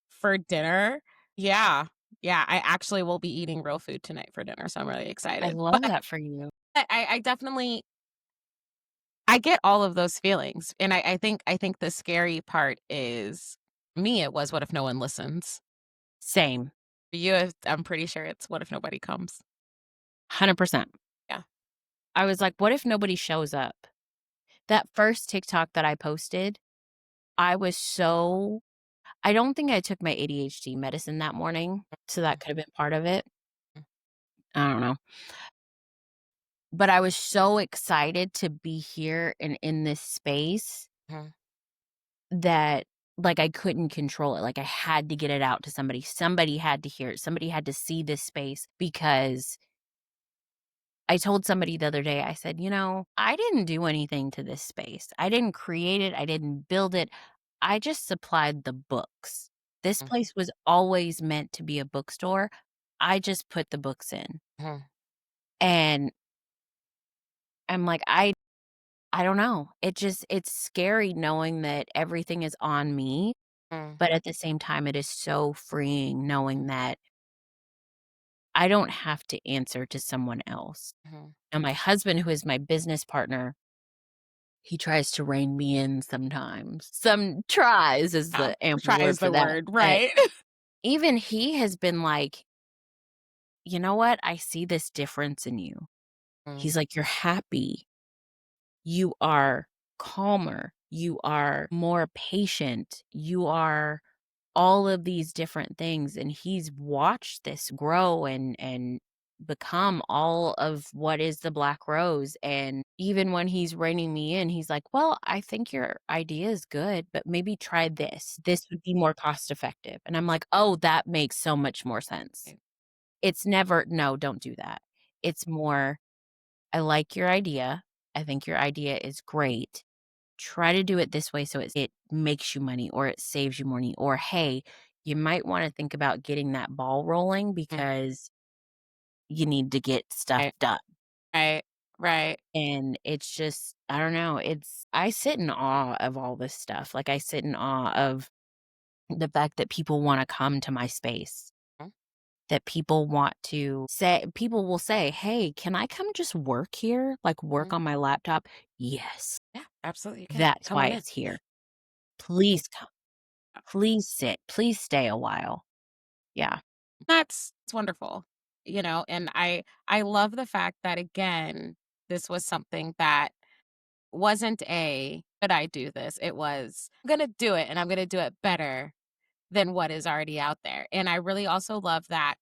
for dinner, yeah, yeah, I actually will be eating real food tonight for dinner, so I'm really I excited. love But that for you. I definitely I get all of those feelings, and I think the scary part is me, it was, "What if no one listens?" Same. For you, I'm pretty sure it's, "What if nobody comes?" 100%. Yeah. I was like, what if nobody shows up? That first TikTok that I posted, I was so I don't think I took my ADHD medicine that morning, so that could have been part of it. I don't know. But I was so excited to be here and in this space Mhm, that, like, I couldn't control it. Like, I had to get it out to somebody. Somebody had to hear it. Somebody had to see this space because I told somebody the other day, I said, I didn't do anything to this space. I didn't create it. I didn't build it. I just supplied the books. This mhm, place was always meant to be a bookstore. I just put the books in. mhm, And I'm like, I don't know. It's scary knowing that everything is on me, mhm, but at the same time, it is so freeing knowing that I don't have to answer to someone else. mhm. And my husband, who is my business partner, he tries to rein me in sometimes. Some tries is Yeah, the ample try word is for the that. word, But right? even he has been like, "You know what? I see this difference in you." Mm, He's like, "You're happy. You are calmer. You are more patient. You are all of these different things." And he's watched this grow and become all of what is the black rose. And even when he's reining me in, he's like, well, I think your idea is good, but maybe try this would be more cost effective. And I'm like, oh, that makes so much more sense. right, It's never, no, don't do that. It's more, I like your idea. I think your idea is great. Try to do it this way so it makes you money or it saves you money, or, "Hey, you might wanna think about getting that ball rolling mm, because you need to get stuff right, done." right, right. And it's just I don't know, I sit in awe of all this stuff, like, I sit in awe of the fact that people wanna come to my space, Mm, that people will say, "Hey, can I come just work here? Like, work mhm. on my laptop?" "Yes, Yeah, absolutely, you can. that's Come why on in. it's here. Please come." Please sit. Please stay a while. Yeah. That's it's wonderful, and I love the fact that, again, this was something that wasn't a, "Could I do this?" It was, "I'm gonna do it, and I'm gonna do it better than what is already out there," and I really also love that,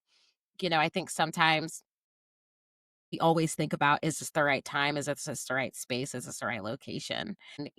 I think sometimes we always think about, "Is this the right time? Is this the right space? Is this the right location?" And,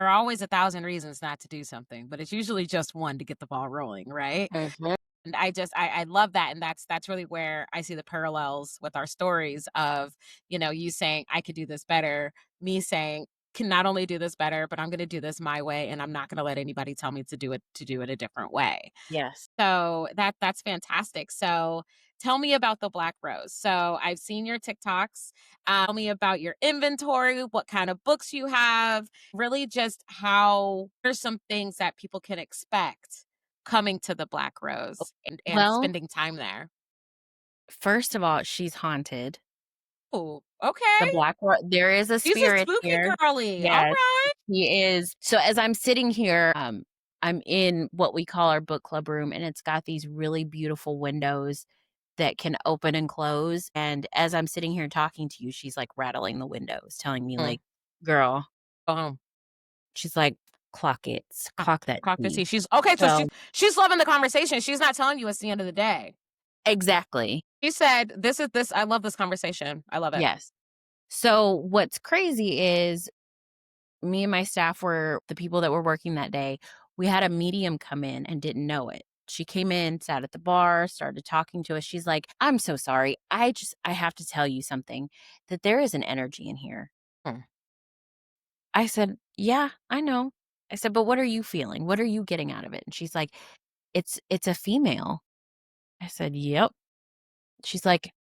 there are always 1,000 reasons not to do something, but it's usually just one to get the ball rolling, right? Mhm. And I love that, and that's really where I see the parallels with our stories of, you saying, "I could do this better," me saying, "Can not only do this better, but I'm gonna do this my way, and I'm not gonna let anybody tell me to do it a different way." Yes. So that's fantastic. So tell me about the Black Rose. So I've seen your TikToks. Tell me about your inventory, what kind of books you have, really just how there's some things that people can expect coming to the Black Rose and Well, spending time there. first of all, she's haunted. Oh, okay. The black ro there is a She's a spirit spooky here. girly. All Yes, right. he is. So as I'm sitting here, I'm in what we call our book club room, and it's got these really beautiful windows that can open and close, and as I'm sitting here talking to you, she's, like, rattling the windows, telling me, Mm, like, "Girl," boom. she's like, "Clock it. Clock that Clock to tea." see. She's okay. So So she's loving the conversation. She's not telling you it's the end of the day. exactly. She said, "This is this I love this conversation. I love it." Yes. So what's crazy is me and my staff were the people that were working that day. We had a medium come in and didn't know it. She came in, sat at the bar, started talking to us. She's like, "I'm so sorry. I have to tell you something that there is an energy in here." Hmm, I said, "Yeah, I know." I said, "But what are you feeling? What are you getting out of it?" And she's like, It's a female." I said, "Yep." She's like,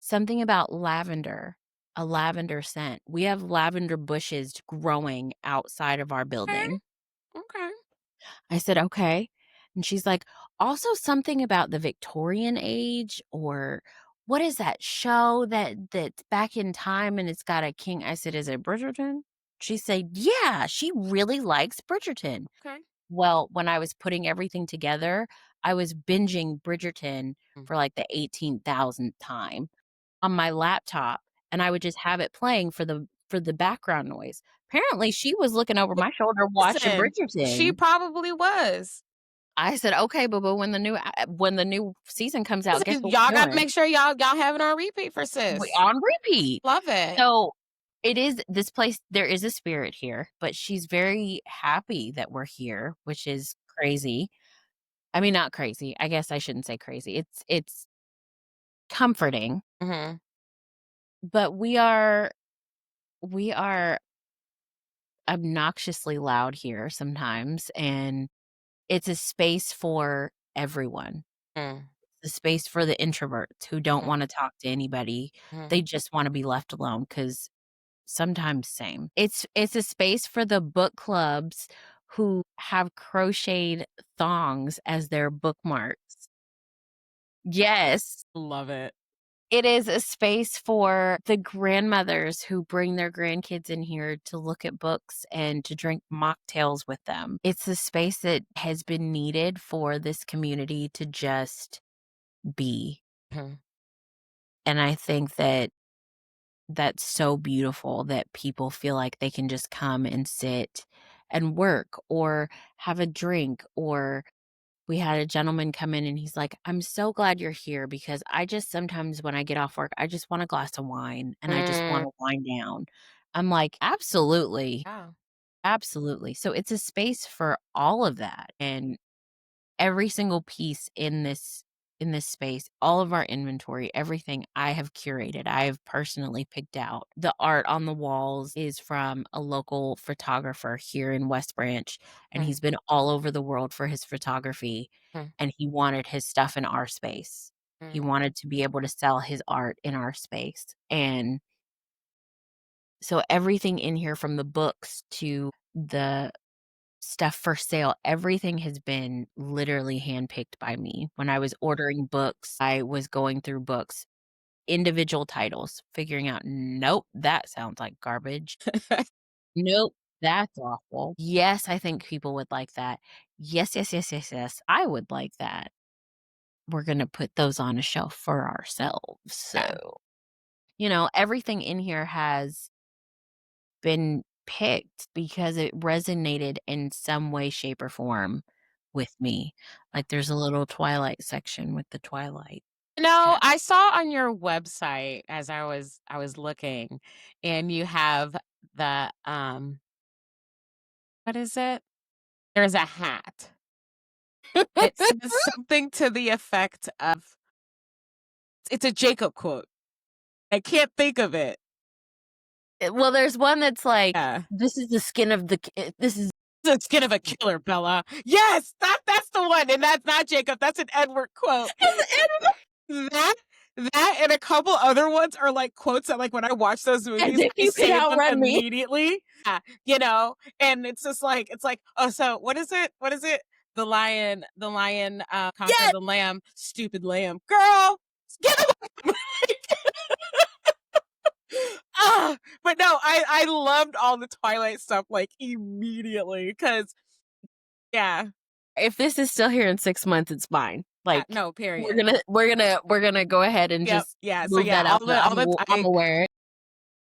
"Something about lavender, a lavender scent. We have lavender bushes growing outside of our Okay, building." okay. I said, "Okay." And she's like, "Also something about the Victorian age, or what is that show that's back in time and it's got a king?" I said, "Is it Bridgerton?" She said, "Yeah, she really likes Bridgerton." Okay. Well, when I was putting everything together, I was binging Bridgerton Mm. for, like, the 18,000th time on my laptop, and I would just have it playing for the background noise. Apparently, she was looking over my shoulder watching Listen, she Bridgerton. probably was. I said, "Okay, boo-boo, when the new season comes out, guess Listen, what y'all we're gotta doing? make sure y'all have it on repeat for We sis. on repeat." Love it. So, it is this place there is a spirit here, but she's very happy that we're here, which is crazy. I mean, not crazy, I guess I shouldn't say crazy. It's comforting, Mhm, but we are obnoxiously loud here sometimes, and it's a space for everyone. mm, The space for the introverts who don't mhm, wanna talk to anybody. mhm. They just wanna be left alone. Because sometimes same. It's a space for the book clubs who have crocheted thongs as their bookmarks. Yes. Love it. It is a space for the grandmothers who bring their grandkids in here to look at books and to drink mocktails with them. It's a space that has been needed for this community to just be. Mhm, And I think that that's so beautiful that people feel like they can just come and sit and work or have a drink. Or we had a gentleman come in and he's like, "I'm so glad you're here because I just sometimes when I get off work, I just want a glass of wine and I just mm, want to wind down." I'm like, "Absolutely. yeah, Absolutely." So it's a space for all of that. And every single piece in this space, all of our inventory, everything I have curated, I have personally picked out. The art on the walls is from a local photographer here in West Branch, and mm, he's been all over the world for his photography, mm, and he wanted his stuff in our space. He mm, wanted to be able to sell his art in our space, and so everything in here from the books to the stuff for sale, everything has been literally handpicked by me. When I was ordering books, I was going through books, individual titles, figuring out, "Nope, that sounds like garbage. Nope, that's awful. Yes, I think people would like that. Yes, yes, yes, yes, yes, I would like that. We're gonna put those on a shelf for ourselves." yeah. So, everything in here has been picked because it resonated in some way, shape, or form with me. Like, there's a little Twilight section with the Twilight cat. I saw on your website as I was looking, and you have the, what is it? There's a hat. It says something to the effect of it's a Jacob quote. I can't think of it. Well, there's one that's like, Yeah. "This is the skin of this is." The skin of a killer, Bella. Yes, that's the one, and that's not Jacob, that's an Edward quote. That that and a couple other ones are, like, quotes that, like, when I watch those As movies, if I you could say them outrun me. immediately. And it's just like "Oh, so what is it? What is it? The lion, conquered Yes! the lamb. Stupid lamb. Girl, get away." But no, I loved all the Twilight stuff, like, immediately because yeah. If this is still here in 6 months, it's mine. Yeah, Like, no, period. we're gonna go ahead and Yep, just yeah, so move yeah, that out the I Imma wear it.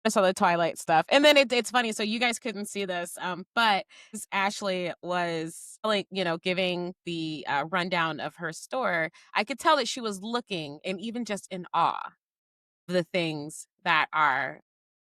saw the Twilight stuff, and then it's funny, so you guys couldn't see this, but as Ashley was, like, giving the, rundown of her store, I could tell that she was looking and even just in awe of the things that are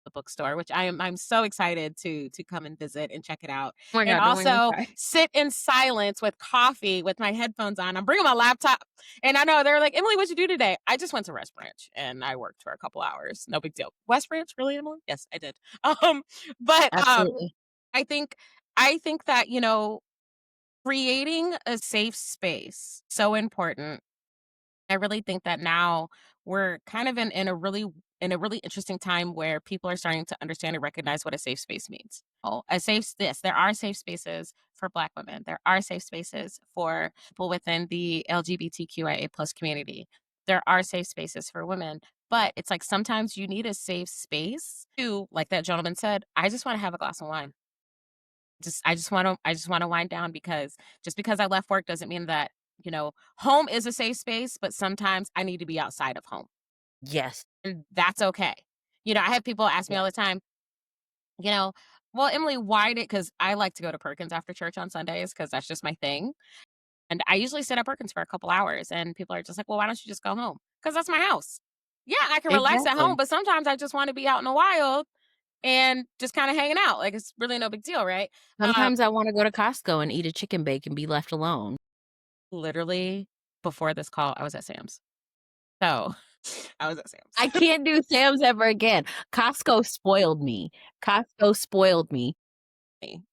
the bookstore, which I'm so excited to come and visit and check it out, Oh my and god, don't make me also cry. sit in silence with coffee with my headphones on. I'm bringing my laptop, and I know they're like, "Emily, what'd you do today?" I just went to West Branch and I worked for a couple hours. No big deal. West Branch, really, Emily? Yes, I did. Um, but Absolutely. I think I think that Creating a safe space, so important. I really think that now we're kind of in a really interesting time where people are starting to understand and recognize what a safe space means. Oh, a safe yes, there are safe spaces for Black women. There are safe spaces for people within the LGBTQIA plus community. There are safe spaces for women. But it's like sometimes you need a safe space to, like that gentleman said, I just want to have a glass of wine. I just wanna wind down because just because I left work doesn't mean that, home is a safe space, but sometimes I need to be outside of home, Yes. and that's okay. I have people ask me Yeah. all the time, you know, "Well, Emily, why did?" Because I like to go to Perkins after church on Sundays because that's just my thing, and I usually sit at Perkins for a couple hours, and people are just like, "Well, why don't you just go home?" Because that's my house. Yeah, I can relax at home, Exactly. but sometimes I just wanna be out in the wild and just kinda hanging out, like, it's really no big deal, right? Um Sometimes I wanna go to Costco and eat a chicken bake and be left alone. Literally, before this call, I was at Sam's. So, I was at I Sam's. can't do Sam's ever again. Costco spoiled me. Costco spoiled me.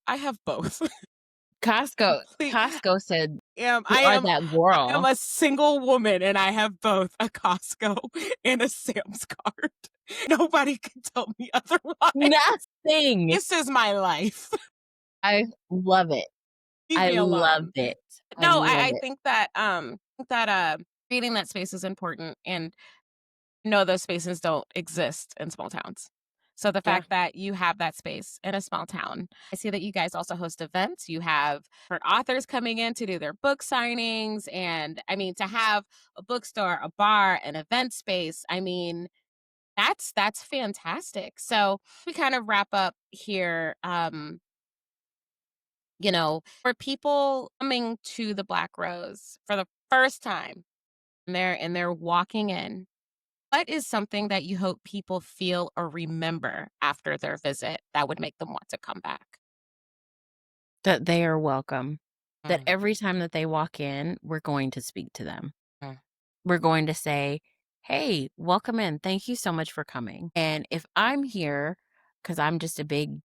I have both. Costco Complete Costco said, am "You are that I am girl." a single woman, and I have both a Costco and a Sam's card. Nobody can tell me otherwise. Nothing. This is my life. I love it. Leave I me love alone. it. I No, love I it. think that, creating that space is important, and no, those spaces don't exist in small towns. So the Yeah. fact that you have that space in a small town, I see that you guys also host events. You have different authors coming in to do their book signings. And I mean, to have a bookstore, a bar, an event space, I mean, that's fantastic. So we kind of wrap up here. For people coming to the Black Rose for the first time and they're walking in, what is something that you hope people feel or remember after their visit that would make them want to come back? That they are welcome. That Mm, every time that they walk in, we're going to speak to them. mm, We're going to say, "Hey, welcome in. Thank you so much for coming." And if I'm here, because 'cause I'm just a big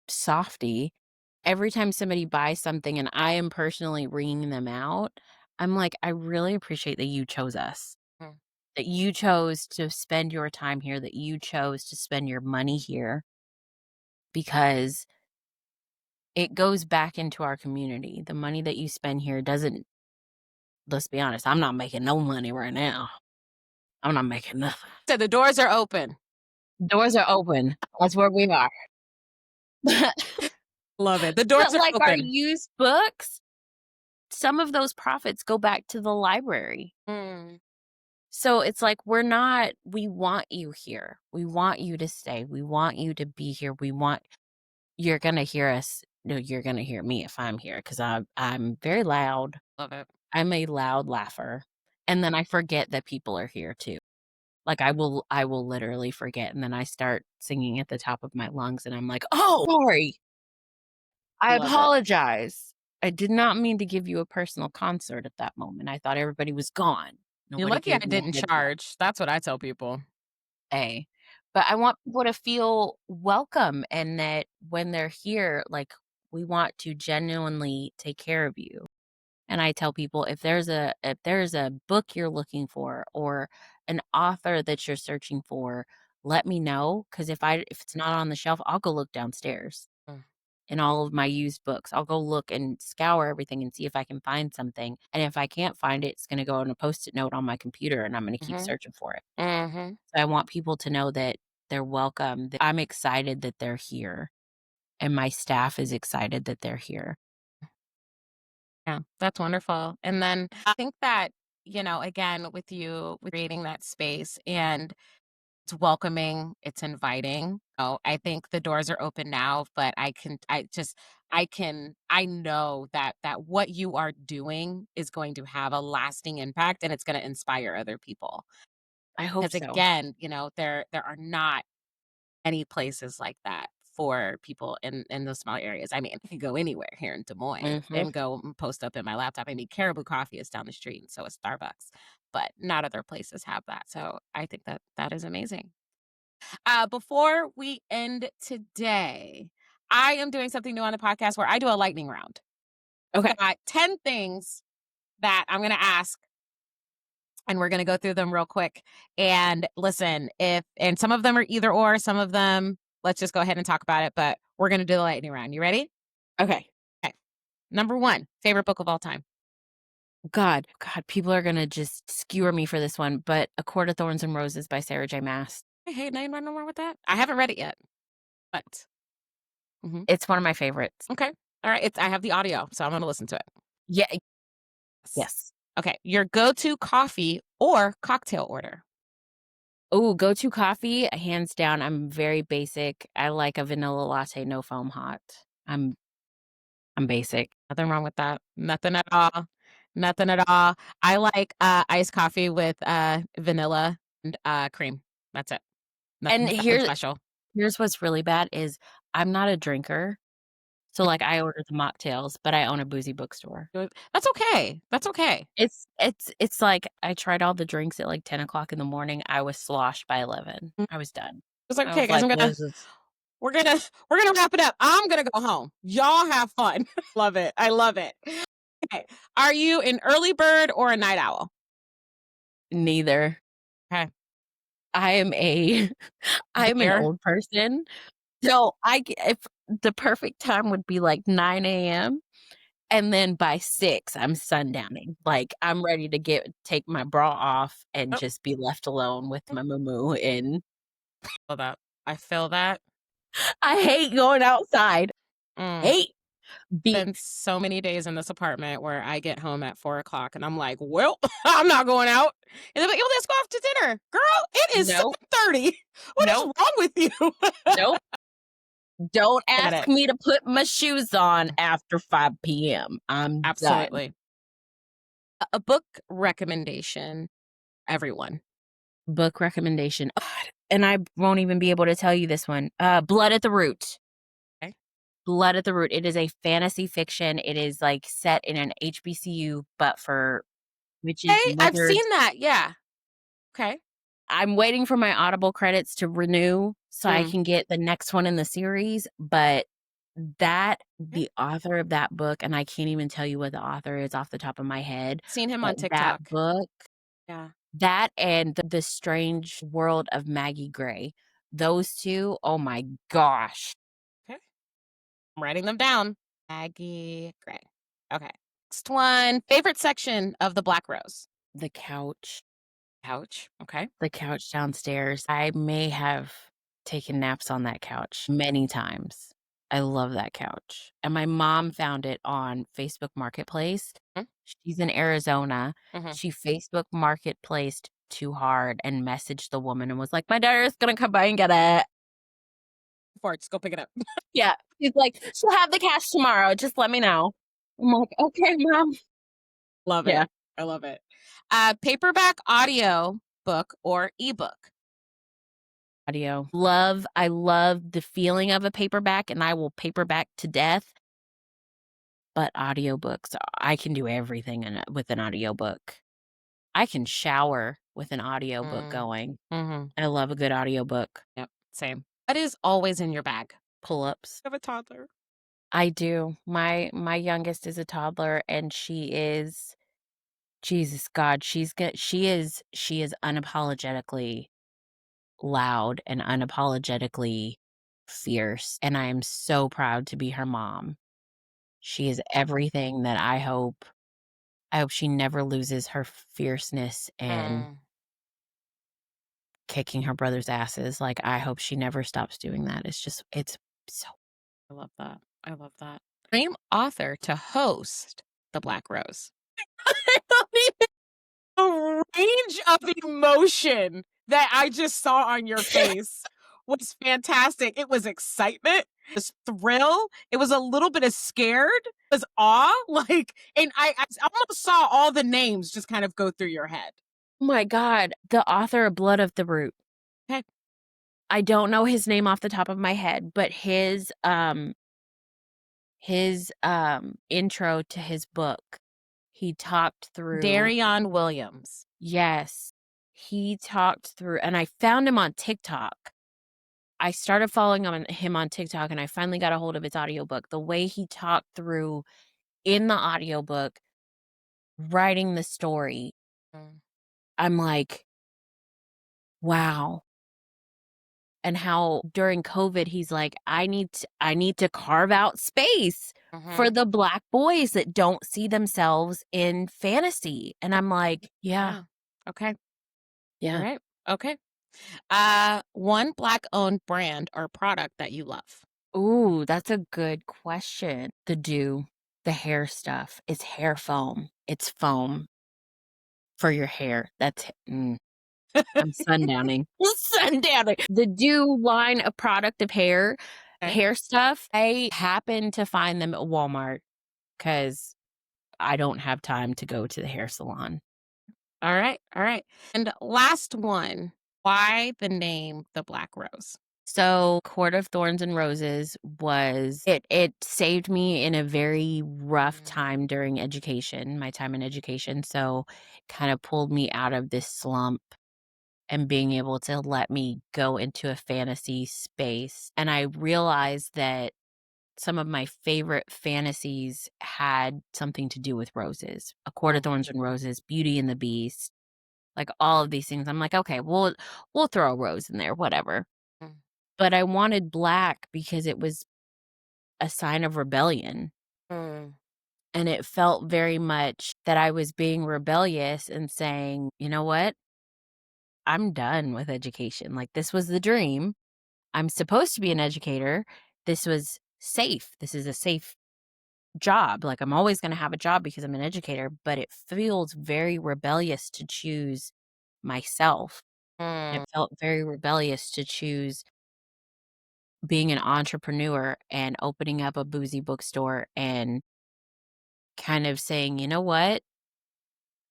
softy, every time somebody buys something and I am personally ringing them out, I'm like, "I really appreciate that you chose us, mm. that you chose to spend your time here, that you chose to spend your money here, because it goes back into our community. The money that you spend here doesn't let's be honest, I'm not making no money right now. I'm not making nothing. So the doors are open. Doors are open. That's where we are. Love it. The But, doors are like, our open. used books, some of those profits go back to the library. Mm, So, it's like, we want you here. We want you to stay. We want you to be here. We want you're gonna hear us no, you're gonna hear me if I'm here because I'm very loud. love it. I'm a loud laugher, and then I forget that people are here too. Like, I will literally forget, and then I start singing at the top of my lungs, and I'm like, "Oh, sorry. I Love it. apologize. I did not mean to give you a personal concert at that moment. I thought everybody was gone. You're Nobody lucky I gave me didn't a heads up, charge. That's what I tell people. A." But I want people to feel welcome and that when they're here, like, we want to genuinely take care of you. And I tell people if there's a book you're looking for or an author that you're searching for, let me know because if it's not on the shelf, I'll go look downstairs Mm, in all of my used books. I'll go look and scour everything and see if I can find something. And if I can't find it, it's going to go on a post-it note on my computer and I'm going to keep mhm, searching for it. mhm. So I want people to know that they're welcome. That I'm excited that they're here and my staff is excited that they're here. Yeah, that's wonderful. And then I think that, again, with with creating that space and it's welcoming, it's inviting. Oh, I think the doors are open now, but I know that what you are doing is going to have a lasting impact and it's going to inspire other people. I hope Because so. again, there are not any places like that for people in those small areas. I mean, I could go anywhere here in Des Moines Mhm. and go and post up in my laptop. I mean, Caribou Coffee is down the street, and so is Starbucks, but not other places have that. So I think that that is amazing. Before we end today, I am doing something new on the podcast where I do a lightning round. Okay. Got 10 things that I'm gonna ask, and we're gonna go through them real quick. And listen, if and some of them are either or, some of them, let's just go ahead and talk about it, but we're gonna do the lightning round. You ready? Okay. Okay. Number 1, favorite book of all time. God, people are gonna just skewer me for this one, but A Court of Thorns and Roses by Sarah J. Maas. Hey, ain't nothing wrong with that. I haven't read it yet, but It's one of my favorites. okay. All right. I have the audio, so I'm gonna listen to it. Yeah, Yes. yes. Okay. Your go-to coffee or cocktail order. Oh, go-to coffee, hands down, I'm very basic. I like a vanilla latte, no foam hot. I'm I'm basic. Nothing wrong with that. Nothing at all. Nothing at all. I like iced coffee with vanilla and cream. That's it. And Nothing special. here's what's really bad is I'm not a drinker, so, like, I order the mocktails, but I own a boozy bookstore. That's okay. That's okay. It's like I tried all the drinks at, like, 10 o'clock in the morning, I was sloshed by 11. Mm. I was done. It's like, I okay, was guys. like, "What is this?" We're gonna wrap it up. I'm gonna go home. Y'all have fun. Love it. I love it. Okay. Are you an early bird or a night owl? Neither. Okay. I am a I am an Dear. old person, so if the perfect time would be, like, 9 a.m., and then by 6, I'm sundowning. Like, I'm ready to take my bra off and Oh, just be left alone with my moo and feel that. I feel that. I hate going outside. Mm. Hate be Been so many days in this apartment where I get home at 4 o'clock and I'm like, well, I'm not going out. And they're like, oh, let's go out to dinner. Girl, it is Nope, 7:30. What is nope, wrong with you? nope. Don't Get ask it. me to put my shoes on after 5 p.m. I'm done. Absolutely. A book recommendation, everyone. Book recommendation. God, and I won't even be able to tell you this one. Blood at the Root. Okay. Blood at the Root. It is a fantasy fiction. It is, like, set in an HBCU, but for witches, Hey, I've wizards. seen that. Yeah. Okay. I'm waiting for my Audible credits to renew so I Mm. can get the next one in the series, but Okay. the author of that book, and I can't even tell you what the author is off the top of my head, Seen him but on that TikTok. book, Yeah. that and The Strange World of Maggie Gray, those 2, oh my gosh. Okay. I'm writing them down. Maggie Gray. Okay. Next one. Favorite section of the Black Rose. The couch. Couch. Okay. The couch downstairs. I may have taken naps on that couch many times. I love that couch. And my mom found it on Facebook Marketplace. She's in Arizona. Mm-hmm. She Facebook Marketplaced too hard and messaged the woman and was like, "My daughter's gonna come by and get it." Before, just go pick it up. Yeah. She's like, "She'll have the cash tomorrow. Just let me know." I'm like, "Okay, mom." Love Yeah. it. I love it. Paperback audio book or ebook. Audio. I love the feeling of a paperback, and I will paperback to death. But audiobooks, I can do everything with an audiobook. I can shower with an audiobook Mm. going. Mm-hmm. I love a good audiobook. Yep. Same. What is always in your bag? Pull-ups. I have a toddler. I do. My youngest is a toddler, and she is Jesus God, she is unapologetically loud and unapologetically fierce, and I am so proud to be her mom. She is everything that I hope she never loses her fierceness and Mm. kicking her brother's asses. Like, I hope she never stops doing that. It's so I love that. I love that. Dream author to host the Black Rose. I don't even the range of emotion that I just saw on your face was fantastic. It was excitement, it was thrill, it was a little bit of scared, it was awe, like, and I almost saw all the names just kind of go through your head. Oh my god, the author of Blood of the Root. Okay. I don't know his name off the top of my head, but his intro to his book, he talked through. Darion Williams. Yes. He talked through, and I found him on TikTok. I started following him on TikTok, and I finally got a hold of his audiobook. The way he talked through in the audiobook, writing the story, Mm, I'm like, wow. And how during COVID, he's like, I need to carve out space for mhm. the Black boys that don't see themselves in fantasy. And I'm like, yeah, Yeah. Okay. All yeah. right. Okay. One Black-owned brand or product that you love. Ooh, that's a good question. The hair stuff. It's hair foam. It's foam for your hair. I'm sundowning. Sundowning. The Do line of product of Okay. hair stuff, I happen to find them at Walmart because I don't have time to go to the hair salon. All right. All right. And last one. Why the name The Black Rose? So, Court of Thorns and Roses it saved me in a very rough Mm, time during education, my time in education, so, kinda pulled me out of this slump and being able to let me go into a fantasy space, and I realized that some of my favorite fantasies had something to do with roses. A Court of mm, Thorns and Roses, Beauty and the Beast, like, all of these things, I'm like, "Okay, we'll throw a rose in there, whatever." mm, But I wanted black because it was a sign of rebellion, mm, and it felt very much that I was being rebellious and saying, "You know what? I'm done with education, like, this was the dream. I'm supposed to be an educator. This was safe. This is a safe job. Like, I'm always gonna have a job because I'm an educator, but it feels very rebellious to choose myself. It mm, felt very rebellious to choose being an entrepreneur and opening up a boozy bookstore and kind of saying, "You know what?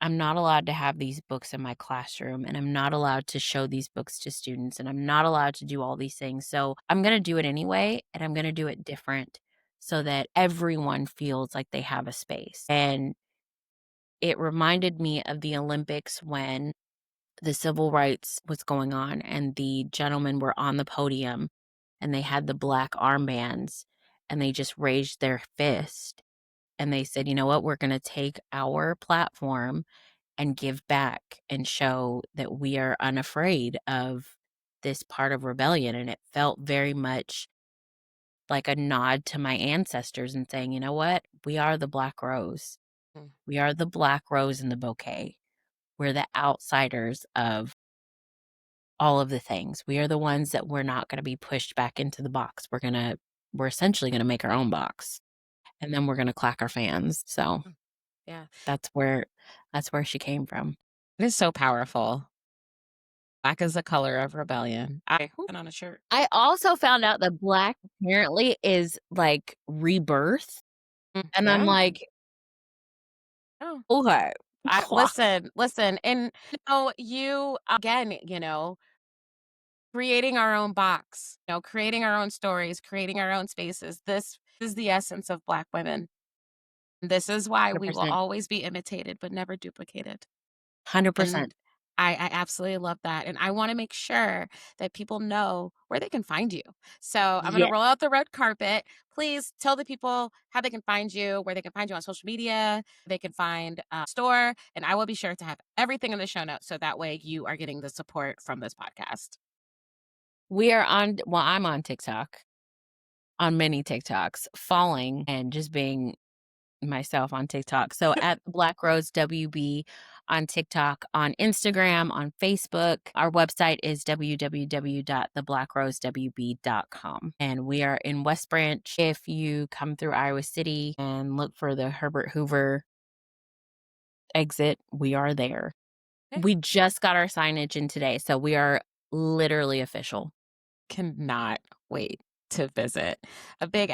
I'm not allowed to have these books in my classroom, and I'm not allowed to show these books to students, and I'm not allowed to do all these things. So I'm gonna do it anyway, and I'm gonna do it different so that everyone feels like they have a space." And it reminded me of the Olympics when the civil rights was going on and the gentlemen were on the podium and they had the black armbands and they just raised their fist and they said, "You know what? We're gonna take our platform and give back and show that we are unafraid of this part of rebellion." And it felt very much like a nod to my ancestors and saying, "You know what? We are the black rose. mm, We are the black rose in the bouquet. We're the outsiders of all of the things. We are the ones that we're not going to be pushed back into the box. We're essentially going to make our own box and then we're going to clack our fans." So mm. Yeah. that's where that's where she came from. It is so powerful. Black is the color of rebellion. I put on a shirt. I also found out that black apparently is, like, rebirth, Mm, and I'm yeah. like, Oh. "Okay." I listen, and you again, creating our own box, creating our own stories, creating our own spaces. This is the essence of Black women. This is why we will 100%. always be imitated but never duplicated. 100%. And I absolutely love that. And I want to make sure that people know where they can find you. So I'm going to Yeah. roll out the red carpet. Please tell the people how they can find you, where they can find you on social media, they can find store, and I will be sure to have everything in the show notes so that way you are getting the support from this podcast. I'm on TikTok, on many TikToks, falling and just being myself on TikTok. So at Black Rose WB on TikTok, on Instagram, on Facebook. Our website is www.theblackrosedwb.com. And we are in West Branch. If you come through Iowa City and look for the Herbert Hoover exit, we are there. Okay. We just got our signage in today, so we are literally official. Cannot wait to visit. A big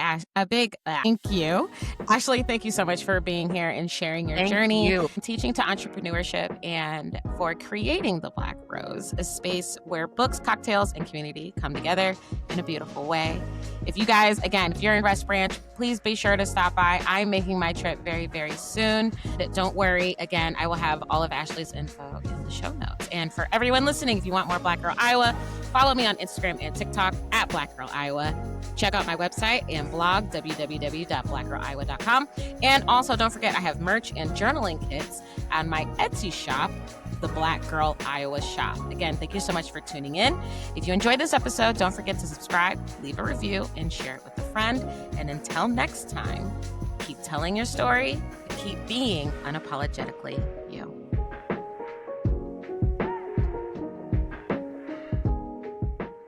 thank you. Ashley, thank you so much for being here and sharing your Thank journey, you. teaching to entrepreneurship, and for creating the Black Rose, a space where books, cocktails, and community come together in a beautiful way. If you guys, again, if you're in West Branch, please be sure to stop by. I'm making my trip very, very soon. Don't worry. Again, I will have all of Ashley's info in the show notes. And for everyone listening, if you want more Black Girl Iowa, follow me on Instagram and TikTok at Black Girl Iowa. Check out my website and blog, www.blackgirliowa.com. And also, don't forget, I have merch and journaling kits on my Etsy shop, the Black Girl Iowa shop. Again, thank you so much for tuning in. If you enjoyed this episode, don't forget to subscribe, leave a review, and share it with a friend. And until next time, keep telling your story, keep being unapologetically you.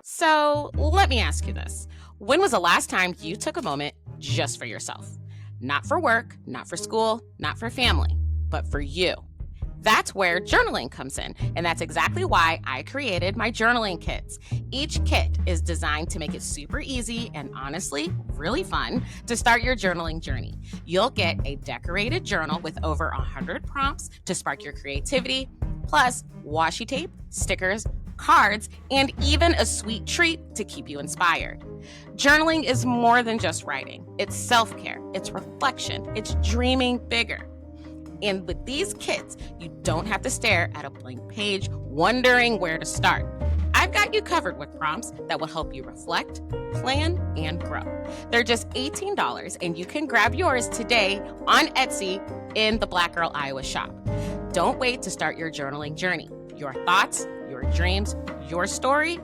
So let me ask you this. When was the last time you took a moment just for yourself? Not for work, not for school, not for family, but for you. That's where journaling comes in, and that's exactly why I created my journaling kits. Each kit is designed to make it super easy and honestly really fun to start your journaling journey. You'll get a decorated journal with over 100 prompts to spark your creativity, plus washi tape, stickers, cards, and even a sweet treat to keep you inspired. Journaling is more than just writing. It's self-care, it's reflection, it's dreaming bigger. And with these kits, you don't have to stare at a blank page wondering where to start. I've got you covered with prompts that will help you reflect, plan, and grow. They're just $18, and you can grab yours today on Etsy in the Black Girl Iowa shop. Don't wait to start your journaling journey. Your thoughts, your dreams, your story,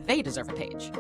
they deserve a page.